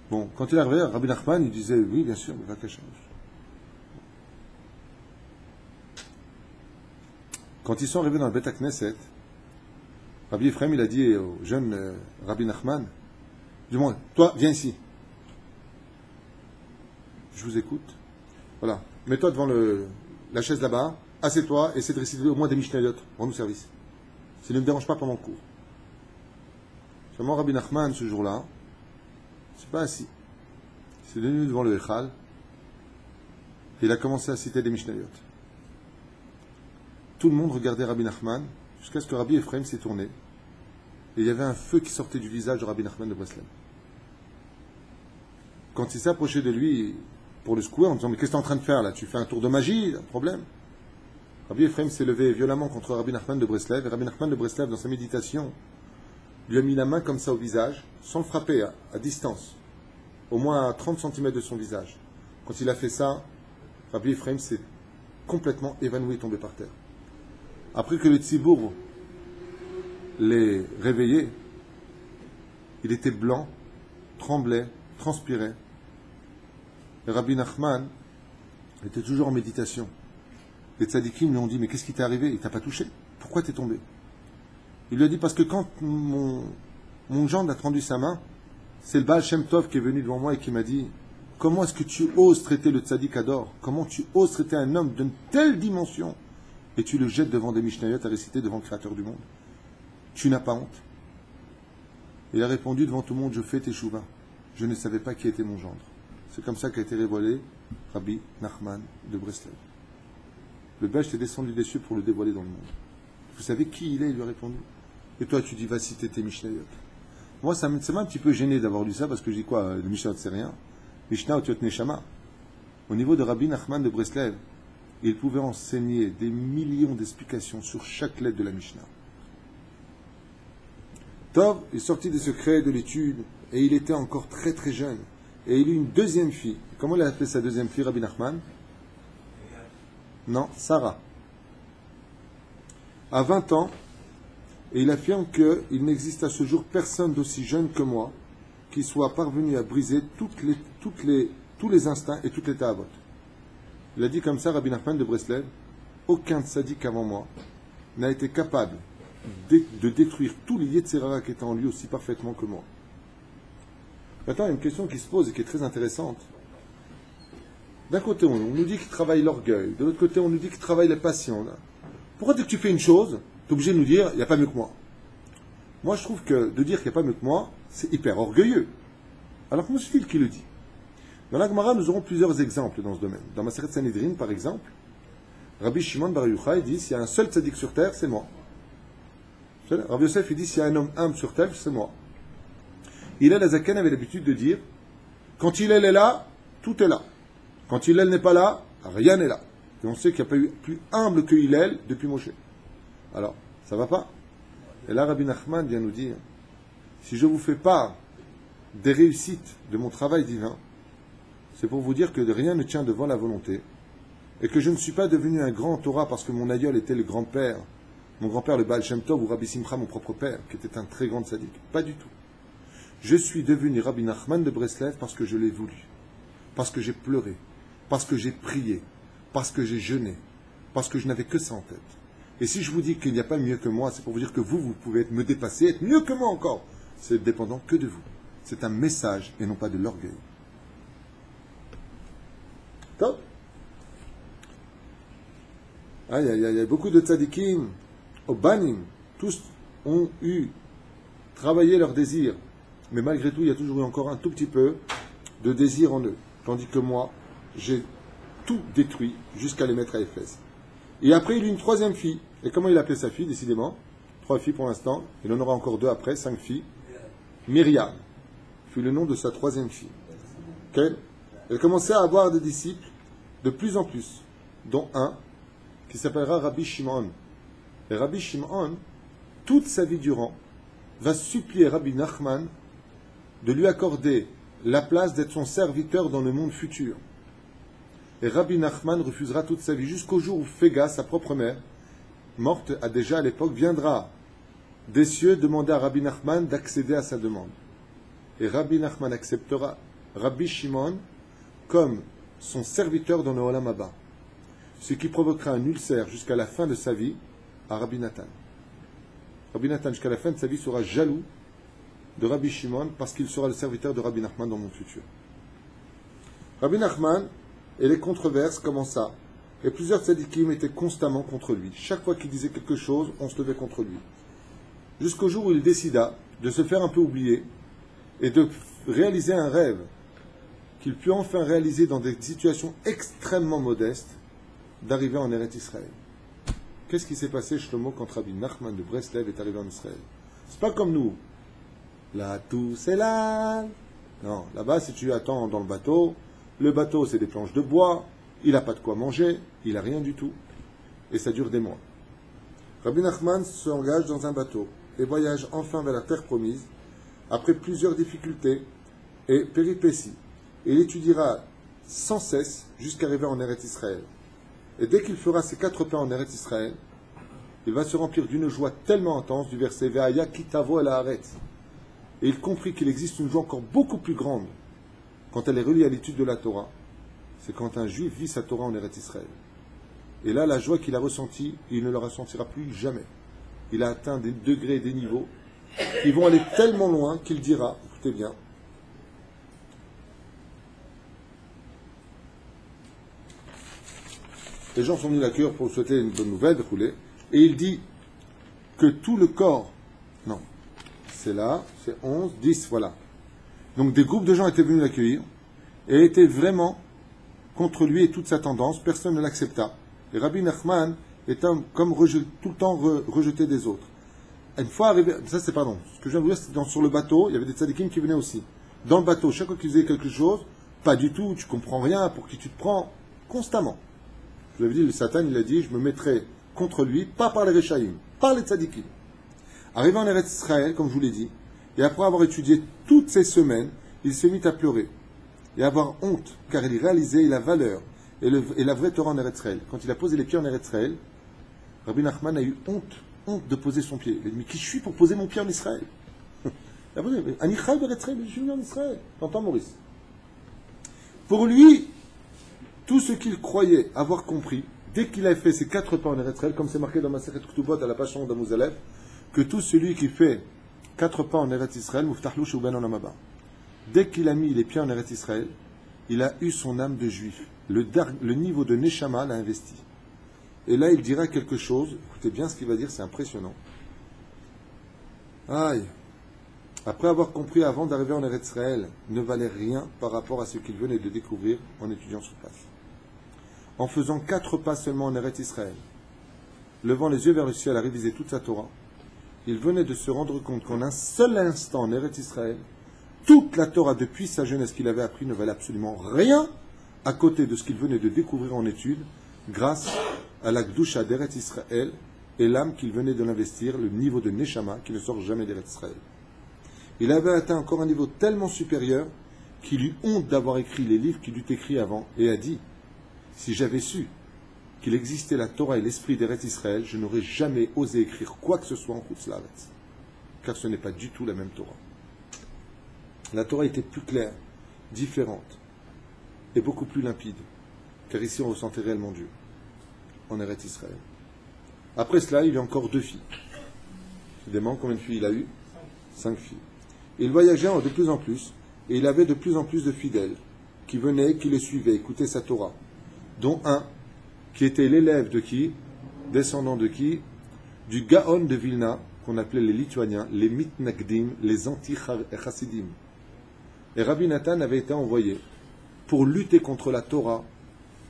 Bon, quand il est arrivé, Rabbi Nachman, il disait, oui, bien sûr, mais va cacher. Quand ils sont arrivés dans le Beth Knesset, Rabbi Ephraim, il a dit au jeune Rabbi Nachman, du moins, toi, viens ici. Je vous écoute. Voilà. Mets-toi devant la chaise là-bas, assieds-toi, essaie de réciter au moins des Mishnayot. Rends-nous service. Ça ne me dérange pas pendant le cours. Seulement Rabbi Nachman, ce jour-là, c'est pas assis. Il s'est devenu devant le Echal et il a commencé à citer des Mishnayot. Tout le monde regardait Rabbi Nachman jusqu'à ce que Rabbi Ephraim s'est tourné et il y avait un feu qui sortait du visage de Rabbi Nachman de Breslev. Quand il s'est approché de lui pour le secouer en disant « Mais qu'est-ce que tu es en train de faire là? Tu fais un tour de magie? Un problème ?» Rabbi Ephraim s'est levé violemment contre Rabbi Nachman de Breslev et Rabbi Nachman de Breslev, dans sa méditation, lui a mis la main comme ça au visage, sans le frapper, à distance, au moins à 30 cm de son visage. Quand il a fait ça, Rabbi Ephraim s'est complètement évanoui et tombé par terre. Après que le Tzibour l'ait réveillé, il était blanc, tremblait, transpirait. Et Rabbi Nachman était toujours en méditation. Les tzadikim lui ont dit « Mais qu'est-ce qui t'est arrivé? Il t'a pas touché. Pourquoi t'es tombé ?» Il lui a dit « Parce que quand mon gendre a tendu sa main, c'est le Baal Shem Tov qui est venu devant moi et qui m'a dit « Comment est-ce que tu oses traiter le tzadik Ador? Comment tu oses traiter un homme d'une telle dimension et tu le jettes devant des Mishnayot à réciter devant le Créateur du monde? Tu n'as pas honte ?» Il a répondu devant tout le monde « Je fais teshuva. Je ne savais pas qui était mon gendre. » C'est comme ça qu'a été révélé Rabbi Nachman de Breslev. Le Belge est descendu des cieux pour le dévoiler dans le monde. Vous savez qui il est? Il lui a répondu. Et toi, tu dis, va citer tes Mishnayot. Moi, ça m'a un petit peu gêné d'avoir lu ça, parce que je dis quoi? Le Mishnayot, c'est rien. Mishnah Otiot Neshama. Au niveau de Rabbi Nachman de Breslev, il pouvait enseigner des millions d'explications sur chaque lettre de la Mishnah. Tov est sorti des secrets de l'étude, et il était encore très très jeune. Et il eut une deuxième fille. Comment il a appelé sa deuxième fille, Rabbi Nachman? Non, Sarah. À 20 ans, et il affirme qu'il n'existe à ce jour personne d'aussi jeune que moi qui soit parvenu à briser tous les instincts et toutes les ta'avot. Il a dit comme ça, Rabbi Nachman de Breslev, aucun tzaddik avant moi n'a été capable de détruire tous les Yetzirara qui étaient en lui aussi parfaitement que moi. Maintenant, il y a une question qui se pose et qui est très intéressante. D'un côté, on nous dit qu'il travaille l'orgueil. De l'autre côté, on nous dit qu'il travaille la passion. Pourquoi dès que tu fais une chose, tu es obligé de nous dire il n'y a pas mieux que moi? Moi, je trouve que de dire qu'il n'y a pas mieux que moi, c'est hyper orgueilleux. Alors, comment se fait-il qui le dit? Dans la Gemara, nous aurons plusieurs exemples dans ce domaine. Dans Maseret Sanhedrin, par exemple, Rabbi Shimon Bar Yochai dit s'il y a un seul tzaddik sur terre, c'est moi. Rabbi Yosef, il dit s'il y a un homme humble sur terre, c'est moi. Hillel Azaken avait l'habitude de dire quand Hillel est là, tout est là. Quand Hillel n'est pas là, rien n'est là. Et on sait qu'il n'y a pas eu plus humble que Hillel depuis Moshe. Alors, ça va pas. Et là, Rabbi Nachman vient nous dire si je vous fais part des réussites de mon travail divin, c'est pour vous dire que rien ne tient devant la volonté et que je ne suis pas devenu un grand Torah parce que mon aïeul était le grand-père, mon grand-père le Baal Shem Tov ou Rabbi Simcha, mon propre père, qui était un très grand tzaddik. Pas du tout. Je suis devenu Rabbi Nachman de Breslev parce que je l'ai voulu, parce que j'ai pleuré, parce que j'ai prié, parce que j'ai jeûné, parce que je n'avais que ça en tête. Et si je vous dis qu'il n'y a pas mieux que moi, c'est pour vous dire que vous pouvez me dépasser, être mieux que moi encore. C'est dépendant que de vous. C'est un message et non pas de l'orgueil. Top. Il y a beaucoup de tzadikim, au banim, tous ont travaillé leur désir. Mais malgré tout, il y a toujours eu encore un tout petit peu de désir en eux. Tandis que moi, j'ai tout détruit jusqu'à les mettre à Éphèse. Et après, il eut une troisième fille. Et comment il appelait sa fille, décidément? 3 filles pour l'instant. Il en aura encore 2 après, 5 filles. Myriam fut le nom de sa troisième fille. Okay? Elle commençait à avoir des disciples de plus en plus, dont un qui s'appellera Rabbi Shimon. Et Rabbi Shimon, toute sa vie durant, va supplier Rabbi Nachman de lui accorder la place d'être son serviteur dans le monde futur. Et Rabbi Nachman refusera toute sa vie, jusqu'au jour où Féga, sa propre mère, morte déjà à l'époque, viendra des cieux demander à Rabbi Nachman d'accéder à sa demande. Et Rabbi Nachman acceptera Rabbi Shimon comme son serviteur dans le Olam Haba. Ce qui provoquera un ulcère jusqu'à la fin de sa vie, à Rabbi Nathan. Rabbi Nathan, jusqu'à la fin de sa vie, sera jaloux de Rabbi Shimon parce qu'il sera le serviteur de Rabbi Nachman dans le monde futur. Rabbi Nachman et les controverses commencent ça. Et plusieurs tzadikim étaient constamment contre lui. Chaque fois qu'il disait quelque chose, on se levait contre lui. Jusqu'au jour où il décida de se faire un peu oublier et de réaliser un rêve qu'il put enfin réaliser dans des situations extrêmement modestes, d'arriver en Eretz Israël. Qu'est-ce qui s'est passé, Shlomo, quand Rabbi Nachman de Breslev est arrivé en Israël? C'est pas comme nous. Là, tout c'est là. Non, là-bas, si tu attends dans le bateau c'est des planches de bois, il n'a pas de quoi manger, il n'a rien du tout. Et ça dure des mois. Rabbi Nachman s'engage dans un bateau et voyage enfin vers la terre promise, après plusieurs difficultés et péripéties. Et il étudiera sans cesse jusqu'à arriver en Eretz Israël. Et dès qu'il fera ses 4 pas en Eretz Israël, il va se remplir d'une joie tellement intense du verset Ve'aya kitavo el haaretz. Et il comprit qu'il existe une joie encore beaucoup plus grande quand elle est reliée à l'étude de la Torah. C'est quand un juif vit sa Torah en Eretz Israël. Et là, la joie qu'il a ressentie, il ne la ressentira plus jamais. Il a atteint des degrés, des niveaux qui vont aller tellement loin qu'il dira, écoutez bien, les gens sont venus l'accueillir pour souhaiter une bonne nouvelle, de rouler, et il dit que tout le corps, non, c'est là, c'est 11, 10, voilà. Donc des groupes de gens étaient venus l'accueillir, et étaient vraiment contre lui et toute sa tendance, personne ne l'accepta. Et Rabbi Nachman était comme tout le temps rejeté des autres. Une fois arrivé, ça c'est pardon, ce que je viens de vous dire, c'est sur le bateau, il y avait des tzadikim qui venaient aussi. Dans le bateau, chaque fois qu'ils faisaient quelque chose, pas du tout, tu comprends rien, pour qui tu te prends, constamment. Je vous avais dit, le Satan, il a dit, je me mettrai contre lui, pas par les Réchaïm, par les tzadikim. Arrivé en Eretz Israël, comme je vous l'ai dit, et après avoir étudié toutes ces semaines, il se mit à pleurer et à avoir honte, car il réalisait la valeur et la vraie Torah en Eretz Israël. Quand il a posé les pieds en Eretz Israël, Rabbi Nachman a eu honte de poser son pied. Il a dit, mais qui je suis pour poser mon pied en Israël? Anichal Eretz Israël, je suis venu en Israël. T'entends, Maurice? Pour lui, tout ce qu'il croyait avoir compris, dès qu'il a fait ses 4 pas en Eretz Israël, comme c'est marqué dans Masechet Ketubot à la page 100 d'Amuz Aleph, que tout celui qui fait 4 pas en Eretz Israël, Muftahlu Shouben en Amaba. Dès qu'il a mis les pieds en Eretz Israël, il a eu son âme de juif. Le niveau de Neshama l'a investi. Et là, il dira quelque chose, écoutez bien ce qu'il va dire, c'est impressionnant. Aïe. Après avoir compris avant d'arriver en Eretz Israël, ne valait rien par rapport à ce qu'il venait de découvrir en étudiant sur place. En faisant 4 pas seulement en Eretz Israël, levant les yeux vers le ciel à réviser toute sa Torah, il venait de se rendre compte qu'en un seul instant en Eretz Israël, toute la Torah depuis sa jeunesse qu'il avait appris ne valait absolument rien à côté de ce qu'il venait de découvrir en études grâce à la Gdusha d'Eretz Israël et l'âme qu'il venait de l'investir, le niveau de Neshama qui ne sort jamais d'Eretz Israël. Il avait atteint encore un niveau tellement supérieur qu'il eut honte d'avoir écrit les livres qu'il eut écrits avant et a dit, si j'avais su qu'il existait la Torah et l'esprit d'Eretz Israël, je n'aurais jamais osé écrire quoi que ce soit en Chutz Laaretz, car ce n'est pas du tout la même Torah. La Torah était plus claire, différente et beaucoup plus limpide, car ici on ressentait réellement Dieu, en Eretz Israël. Après cela, il y a encore 2 filles. Évidemment, combien de filles il a eu? 5 filles. Il voyageait de plus en plus, et il avait de plus en plus de fidèles, qui venaient, qui le suivaient, écoutaient sa Torah, dont un qui était l'élève de qui? Descendant de qui? Du Gaon de Vilna, qu'on appelait les Lituaniens, les Mitnagdim, les anti-Chassidim. Et Rabbi Nathan avait été envoyé pour lutter contre la Torah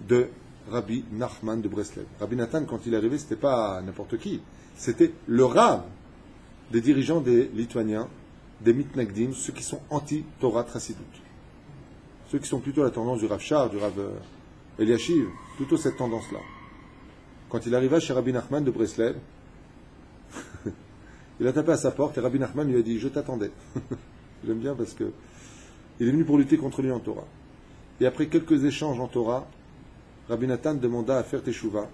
de Rabbi Nachman de Breslev. Rabbi Nathan, quand il est arrivé, c'était pas n'importe qui, c'était le Rav des dirigeants des Lituaniens, des Mitnagdim, ceux qui sont anti-Torah Trasidut. Ceux qui sont plutôt à la tendance du Rav Shar, du Rav Eliashiv, plutôt cette tendance-là. Quand il arriva chez Rabbi Nachman de Breslev, il a tapé à sa porte et Rabbi Nachman lui a dit « Je t'attendais ». J'aime bien parce que il est venu pour lutter contre lui en Torah. Et après quelques échanges en Torah, Rabbi Nathan demanda à faire Teshuvah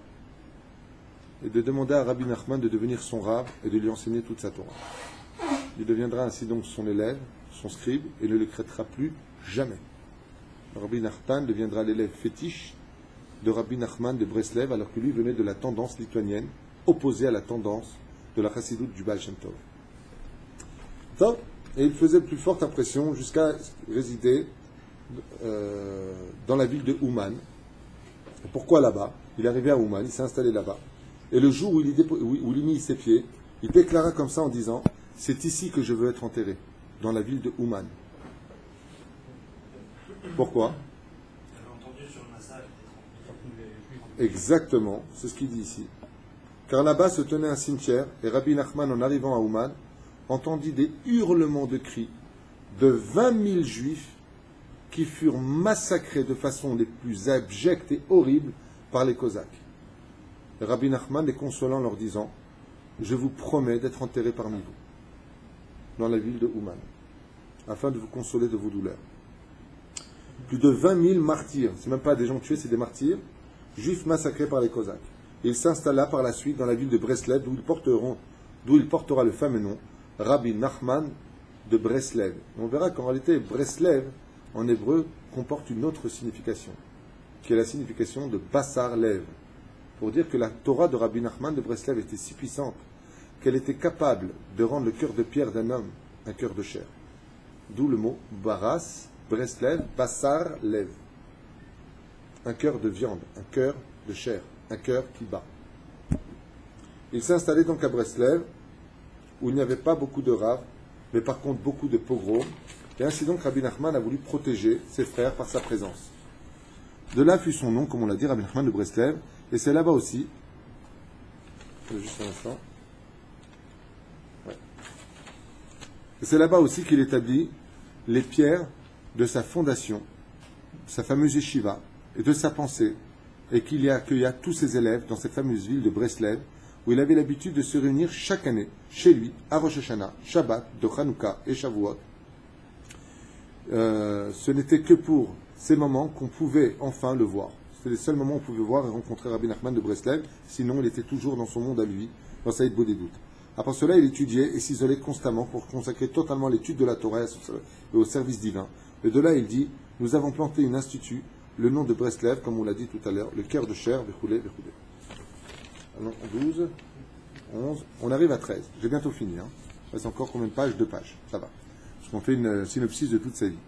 et de demander à Rabbi Nachman de devenir son Rav et de lui enseigner toute sa Torah. Il deviendra ainsi donc son élève, son scribe, et ne le crêtera plus jamais. Rabbi Nachman deviendra l'élève fétiche de Rabbi Nachman de Breslev, alors que lui venait de la tendance lituanienne opposé à la tendance de la chassidoute du Baal Shem Tov. Donc, et il faisait plus forte impression jusqu'à résider dans la ville de Ouman. Et pourquoi là-bas? Il est arrivé à Ouman, il s'est installé là-bas. Et le jour où il mit ses pieds, il déclara comme ça en disant, c'est ici que je veux être enterré, dans la ville de Ouman. Pourquoi? Exactement, c'est ce qu'il dit ici. Car là-bas se tenait un cimetière, et Rabbi Nachman, en arrivant à Ouman, entendit des hurlements de cris de 20 000 juifs qui furent massacrés de façon les plus abjectes et horribles par les Cosaques. Et Rabbi Nachman les consolant, leur disant, je vous promets d'être enterré parmi vous, dans la ville de Ouman, afin de vous consoler de vos douleurs. Plus de 20 000 martyrs, c'est même pas des gens tués, c'est des martyrs, juifs massacrés par les Cosaques. Il s'installa par la suite dans la ville de Breslev, d'où il portera le fameux nom, Rabbi Nachman de Breslev. On verra qu'en réalité, Breslev, en hébreu, comporte une autre signification, qui est la signification de Bassar Lev, pour dire que la Torah de Rabbi Nachman de Breslev était si puissante qu'elle était capable de rendre le cœur de pierre d'un homme un cœur de chair. D'où le mot Baras, Breslev, Bassar Lev. Un cœur de viande, un cœur de chair, un cœur qui bat. Il s'est installé donc à Breslev, où il n'y avait pas beaucoup de raves, mais par contre beaucoup de pogroms. Et ainsi donc Rabbi Nachman a voulu protéger ses frères par sa présence. De là fut son nom, comme on l'a dit, Rabbi Nachman de Breslev, et c'est là-bas aussi. Juste un instant. Ouais. Et c'est là-bas aussi qu'il établit les pierres de sa fondation, sa fameuse yeshiva, et de sa pensée, et qu'il accueilla tous ses élèves dans cette fameuse ville de Breslev, où il avait l'habitude de se réunir chaque année, chez lui, à Rosh Hashanah, Shabbat, de Hanouka et Shavuot. Ce n'était que pour ces moments qu'on pouvait enfin le voir. C'était les seuls moments où on pouvait voir et rencontrer Rabbi Nachman de Breslev, sinon il était toujours dans son monde à lui, dans sa Hitbodedut des doutes. Après cela, il étudiait et s'isolait constamment pour consacrer totalement l'étude de la Torah et au service divin. Et de là, il dit, nous avons planté une institut, le nom de Breslev, comme on l'a dit tout à l'heure, le cœur de chair, Vechoulé. Alors, 12, 11, on arrive à 13. J'ai bientôt fini. Il reste encore combien de pages? 2 pages. Ça va. Parce qu'on fait une synopsis de toute sa vie.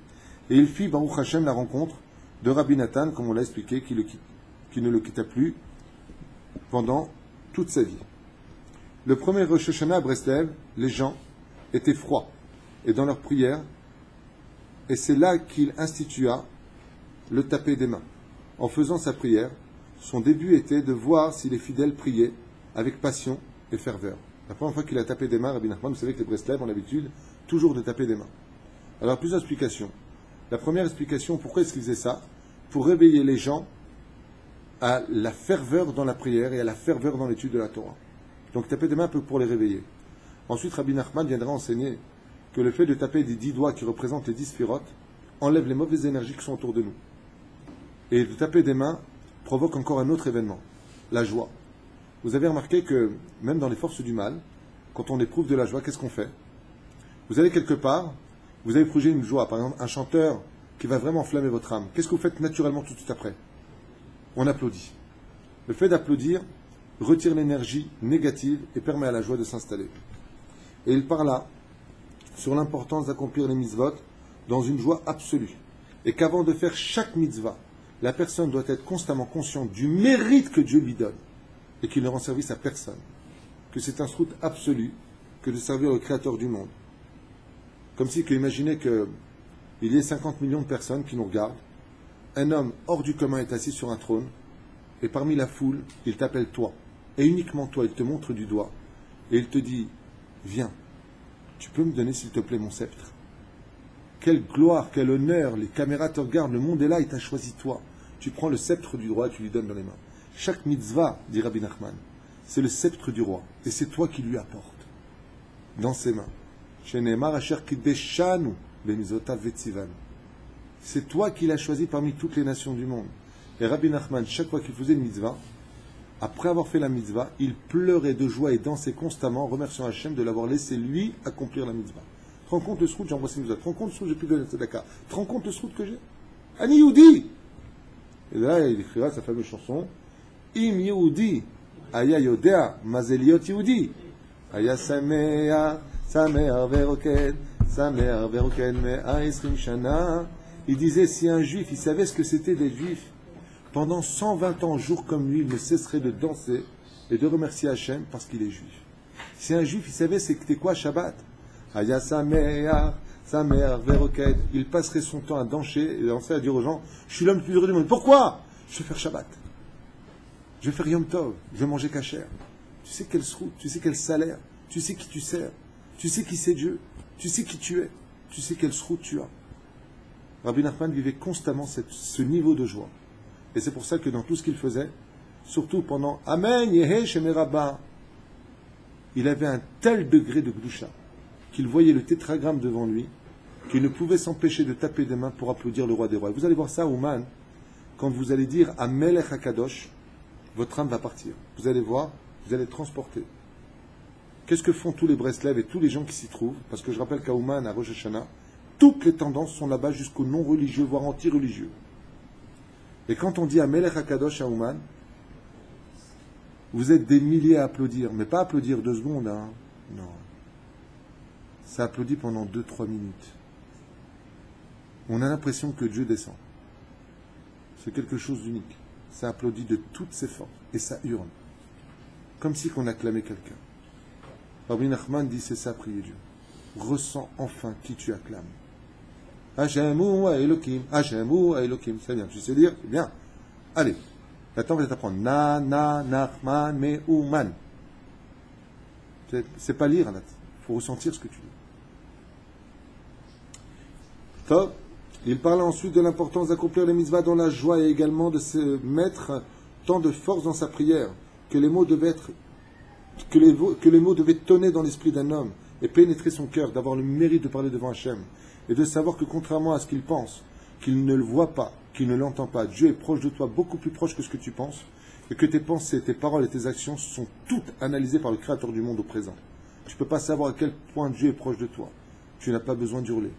Et il fit, Baruch Hashem, la rencontre de Rabbi Nathan, comme on l'a expliqué, qui ne le quitta plus pendant toute sa vie. Le premier Rosh Hashanah à Breslev, les gens étaient froids et dans leur prière, et c'est là qu'il institua le taper des mains. En faisant sa prière, son début était de voir si les fidèles priaient avec passion et ferveur. La première fois qu'il a tapé des mains, Rabbi Nachman, vous savez que les Breslev ont l'habitude toujours de taper des mains. Alors, plusieurs explications. La première explication, pourquoi est-ce qu'il faisait ça? Pour réveiller les gens à la ferveur dans la prière et à la ferveur dans l'étude de la Torah. Donc, taper des mains peut pour les réveiller. Ensuite, Rabbi Nachman viendra enseigner que le fait de taper des 10 doigts qui représentent les 10 sphirotes enlève les mauvaises énergies qui sont autour de nous. Et de taper des mains provoque encore un autre événement, la joie. Vous avez remarqué que même dans les forces du mal, quand on éprouve de la joie, qu'est-ce qu'on fait? Vous allez quelque part, vous avez éprouvé une joie, par exemple un chanteur qui va vraiment enflammer votre âme. Qu'est-ce que vous faites naturellement tout de suite après? On applaudit. Le fait d'applaudir retire l'énergie négative et permet à la joie de s'installer. Et il parla sur l'importance d'accomplir les mitzvot dans une joie absolue. Et qu'avant de faire chaque mitzvah, la personne doit être constamment consciente du mérite que Dieu lui donne et qu'il ne rend service à personne. Que c'est un route absolu que de servir le Créateur du monde. Comme si, imaginez qu'il y ait 50 millions de personnes qui nous regardent, un homme hors du commun est assis sur un trône, et parmi la foule, il t'appelle toi, et uniquement toi, il te montre du doigt, et il te dit, viens, tu peux me donner s'il te plaît mon sceptre? Quelle gloire, quel honneur, les caméras te regardent, le monde est là, il t'a choisi toi. Tu prends le sceptre du roi et tu lui donnes dans les mains. Chaque mitzvah, dit Rabbi Nachman, c'est le sceptre du roi, et c'est toi qui lui apportes dans ses mains. C'est toi qui l'as choisi parmi toutes les nations du monde. Et Rabbi Nachman, chaque fois qu'il faisait une mitzvah, après avoir fait la mitzvah, il pleurait de joie et dansait constamment, remerciant Hachem de l'avoir laissé lui accomplir la mitzvah. Tu te rends compte le srout, j'envoie ces mitzvahs. Tu te rends compte le srout, j'ai plus de tzedaka. Tu te rends compte le srout que j'ai? Ani Yehudi. Et là, il écrira sa fameuse chanson, Im Yehudi Aya Yodea, Mazeliot Yehudi. Aya Sameach, Sameach Veroked, Sameach Veroked, Me'a Esrim Shana. Il disait, si un juif, il savait ce que c'était des juifs, pendant 120 ans, jour comme lui, il ne cesserait de danser et de remercier Hachem parce qu'il est juif. Si un juif, il savait c'était quoi Shabbat, Aya Sameach, Sameach Veroked, il passerait son temps à danser et à dire aux gens, je suis l'homme le plus heureux du monde. Pourquoi? Je vais faire Shabbat. Je vais faire Yom Tov. Je vais manger kasher. Tu sais quel srout, tu sais quel salaire, tu sais qui tu sers, tu sais qui c'est Dieu, tu sais qui tu es, tu sais quel srout tu as. Rabbi Nachman vivait constamment ce niveau de joie. Et c'est pour ça que dans tout ce qu'il faisait, surtout pendant Amen, Yehe Shemerabba, il avait un tel degré de gloucha qu'il voyait le tétragramme devant lui, qu'il ne pouvait s'empêcher de taper des mains pour applaudir le roi des rois. Et vous allez voir ça, Ouman, quand vous allez dire Amelech HaKadosh, votre âme va partir. Vous allez voir, vous allez être transporté. Qu'est-ce que font tous les Breslev et tous les gens qui s'y trouvent? Parce que je rappelle qu'à Ouman, à Rosh Hashanah, toutes les tendances sont là-bas jusqu'aux non-religieux, voire anti-religieux. Et quand on dit Amelech HaKadosh à Ouman, vous êtes des milliers à applaudir, mais pas applaudir 2 secondes, hein. Non. Ça applaudit pendant 2-3 minutes. On a l'impression que Dieu descend. C'est quelque chose d'unique. Ça applaudit de toutes ses forces et ça hurle. Comme si qu'on acclamait quelqu'un. Rabbi Nachman dit, c'est ça, prier Dieu. Ressens enfin qui tu acclames. Hashemu Elokim, Hashemu Elokim. C'est bien, tu sais dire? C'est bien. Allez. Maintenant, on va t'apprendre. Na, Nachman, Meuman. C'est pas lire, Anat. Il faut ressentir ce que tu dis. Top. Il parle ensuite de l'importance d'accomplir les mitzvahs dans la joie et également de se mettre tant de force dans sa prière que les mots devaient tonner dans l'esprit d'un homme et pénétrer son cœur, d'avoir le mérite de parler devant Hachem et de savoir que contrairement à ce qu'il pense, qu'il ne le voit pas, qu'il ne l'entend pas, Dieu est proche de toi, beaucoup plus proche que ce que tu penses, et que tes pensées, tes paroles et tes actions sont toutes analysées par le Créateur du monde au présent. Tu ne peux pas savoir à quel point Dieu est proche de toi. Tu n'as pas besoin d'hurler.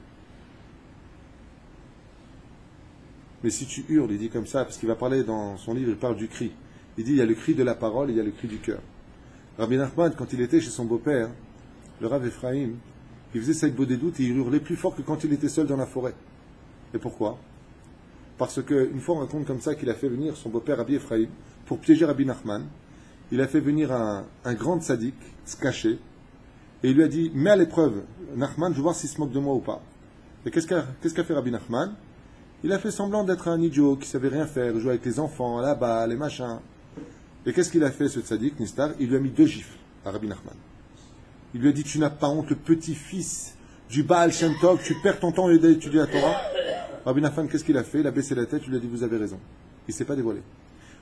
Mais si tu hurles, il dit comme ça, parce qu'il va parler dans son livre, il parle du cri. Il dit, il y a le cri de la parole et il y a le cri du cœur. Rabbi Nachman, quand il était chez son beau-père, le Rav Ephraim, il faisait cette beau des doutes et il hurlait plus fort que quand il était seul dans la forêt. Et pourquoi? Parce qu'une fois on raconte comme ça qu'il a fait venir son beau-père Rabbi Ephraim pour piéger Rabbi Nachman. Il a fait venir un grand tzaddik, se cacher, et il lui a dit, mets à l'épreuve Nachman, je veux voir s'il se moque de moi ou pas. Et qu'est-ce qu'a fait Rabbi Nachman? Il a fait semblant d'être un idiot qui savait rien faire, jouer avec les enfants, la balle, les machins. Et qu'est-ce qu'il a fait, ce tzaddik, Nistar? Il lui a mis 2 gifles à Rabbi Nachman. Il lui a dit, tu n'as pas honte, le petit-fils du Baal Shem Tov, tu perds ton temps d'étudier la Torah. Rabbi Nachman, qu'est-ce qu'il a fait? Il a baissé la tête, il lui a dit, vous avez raison. Il ne s'est pas dévoilé.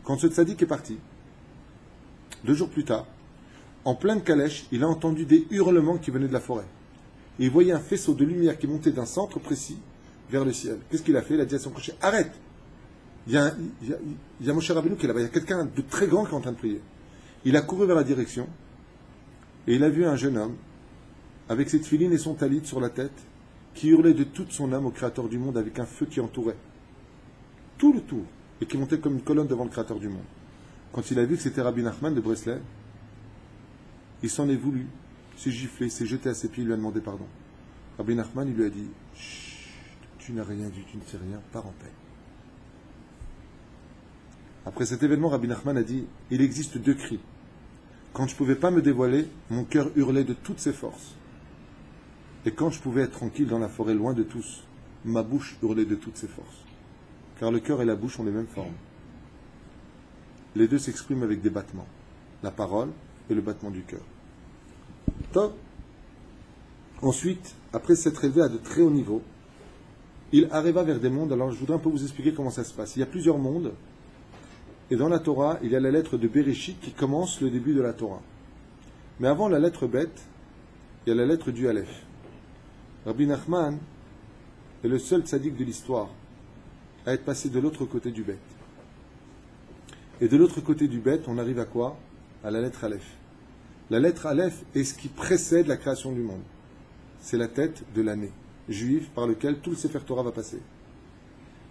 Quand ce tzaddik est parti, 2 jours plus tard, en pleine calèche, il a entendu des hurlements qui venaient de la forêt. Et il voyait un faisceau de lumière qui montait d'un centre précis vers le ciel. Qu'est-ce qu'il a fait? Il a dit à son cocher, arrête! Il y a Moshe Rabbeinu qui est là-bas, il y a quelqu'un de très grand qui est en train de prier. Il a couru vers la direction, et il a vu un jeune homme, avec ses tefilines et son talit sur la tête, qui hurlait de toute son âme au Créateur du monde avec un feu qui entourait tout le tour, et qui montait comme une colonne devant le Créateur du monde. Quand il a vu que c'était Rabbi Nachman de Breslev, il s'en est voulu, s'est giflé, s'est jeté à ses pieds, il lui a demandé pardon. Rabbi Nachman, il lui a dit, tu n'as rien vu, tu ne sais rien, pars en paix. Après cet événement, Rabbi Nachman a dit, il existe 2 cris. Quand je ne pouvais pas me dévoiler, mon cœur hurlait de toutes ses forces. Et quand je pouvais être tranquille dans la forêt, loin de tous, ma bouche hurlait de toutes ses forces. Car le cœur et la bouche ont les mêmes formes. Les 2 s'expriment avec des battements. La parole et le battement du cœur. Top. Ensuite, après s'être élevé à de très hauts niveaux, il arriva vers des mondes. Alors je voudrais un peu vous expliquer comment ça se passe. Il y a plusieurs mondes. Et dans la Torah, il y a la lettre de Bereshit qui commence le début de la Torah. Mais avant la lettre Bet, il y a la lettre du Aleph. Rabbi Nachman est le seul tzaddik de l'histoire à être passé de l'autre côté du Bet. Et de l'autre côté du Bet, on arrive à quoi? À la lettre Aleph. La lettre Aleph est ce qui précède la création du monde. C'est la tête de l'année juive par lequel tout le Sefer Torah va passer.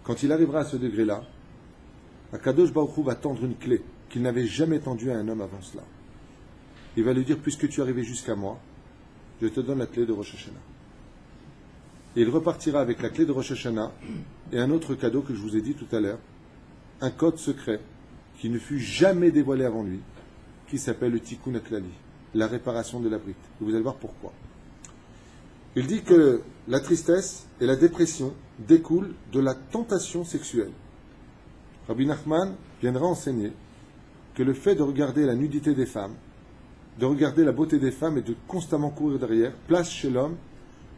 Quand il arrivera à ce degré-là, Akadosh Baruch Hu va tendre une clé qu'il n'avait jamais tendu à un homme avant cela. Il va lui dire, puisque tu es arrivé jusqu'à moi, je te donne la clé de Rosh Hashanah. Et il repartira avec la clé de Rosh Hashanah et un autre cadeau que je vous ai dit tout à l'heure, un code secret qui ne fut jamais dévoilé avant lui, qui s'appelle le Tikkun HaKlali, la réparation de la brite. Et vous allez voir pourquoi. Il dit que la tristesse et la dépression découlent de la tentation sexuelle. Rabbi Nachman viendra enseigner que le fait de regarder la nudité des femmes, de regarder la beauté des femmes et de constamment courir derrière, place chez l'homme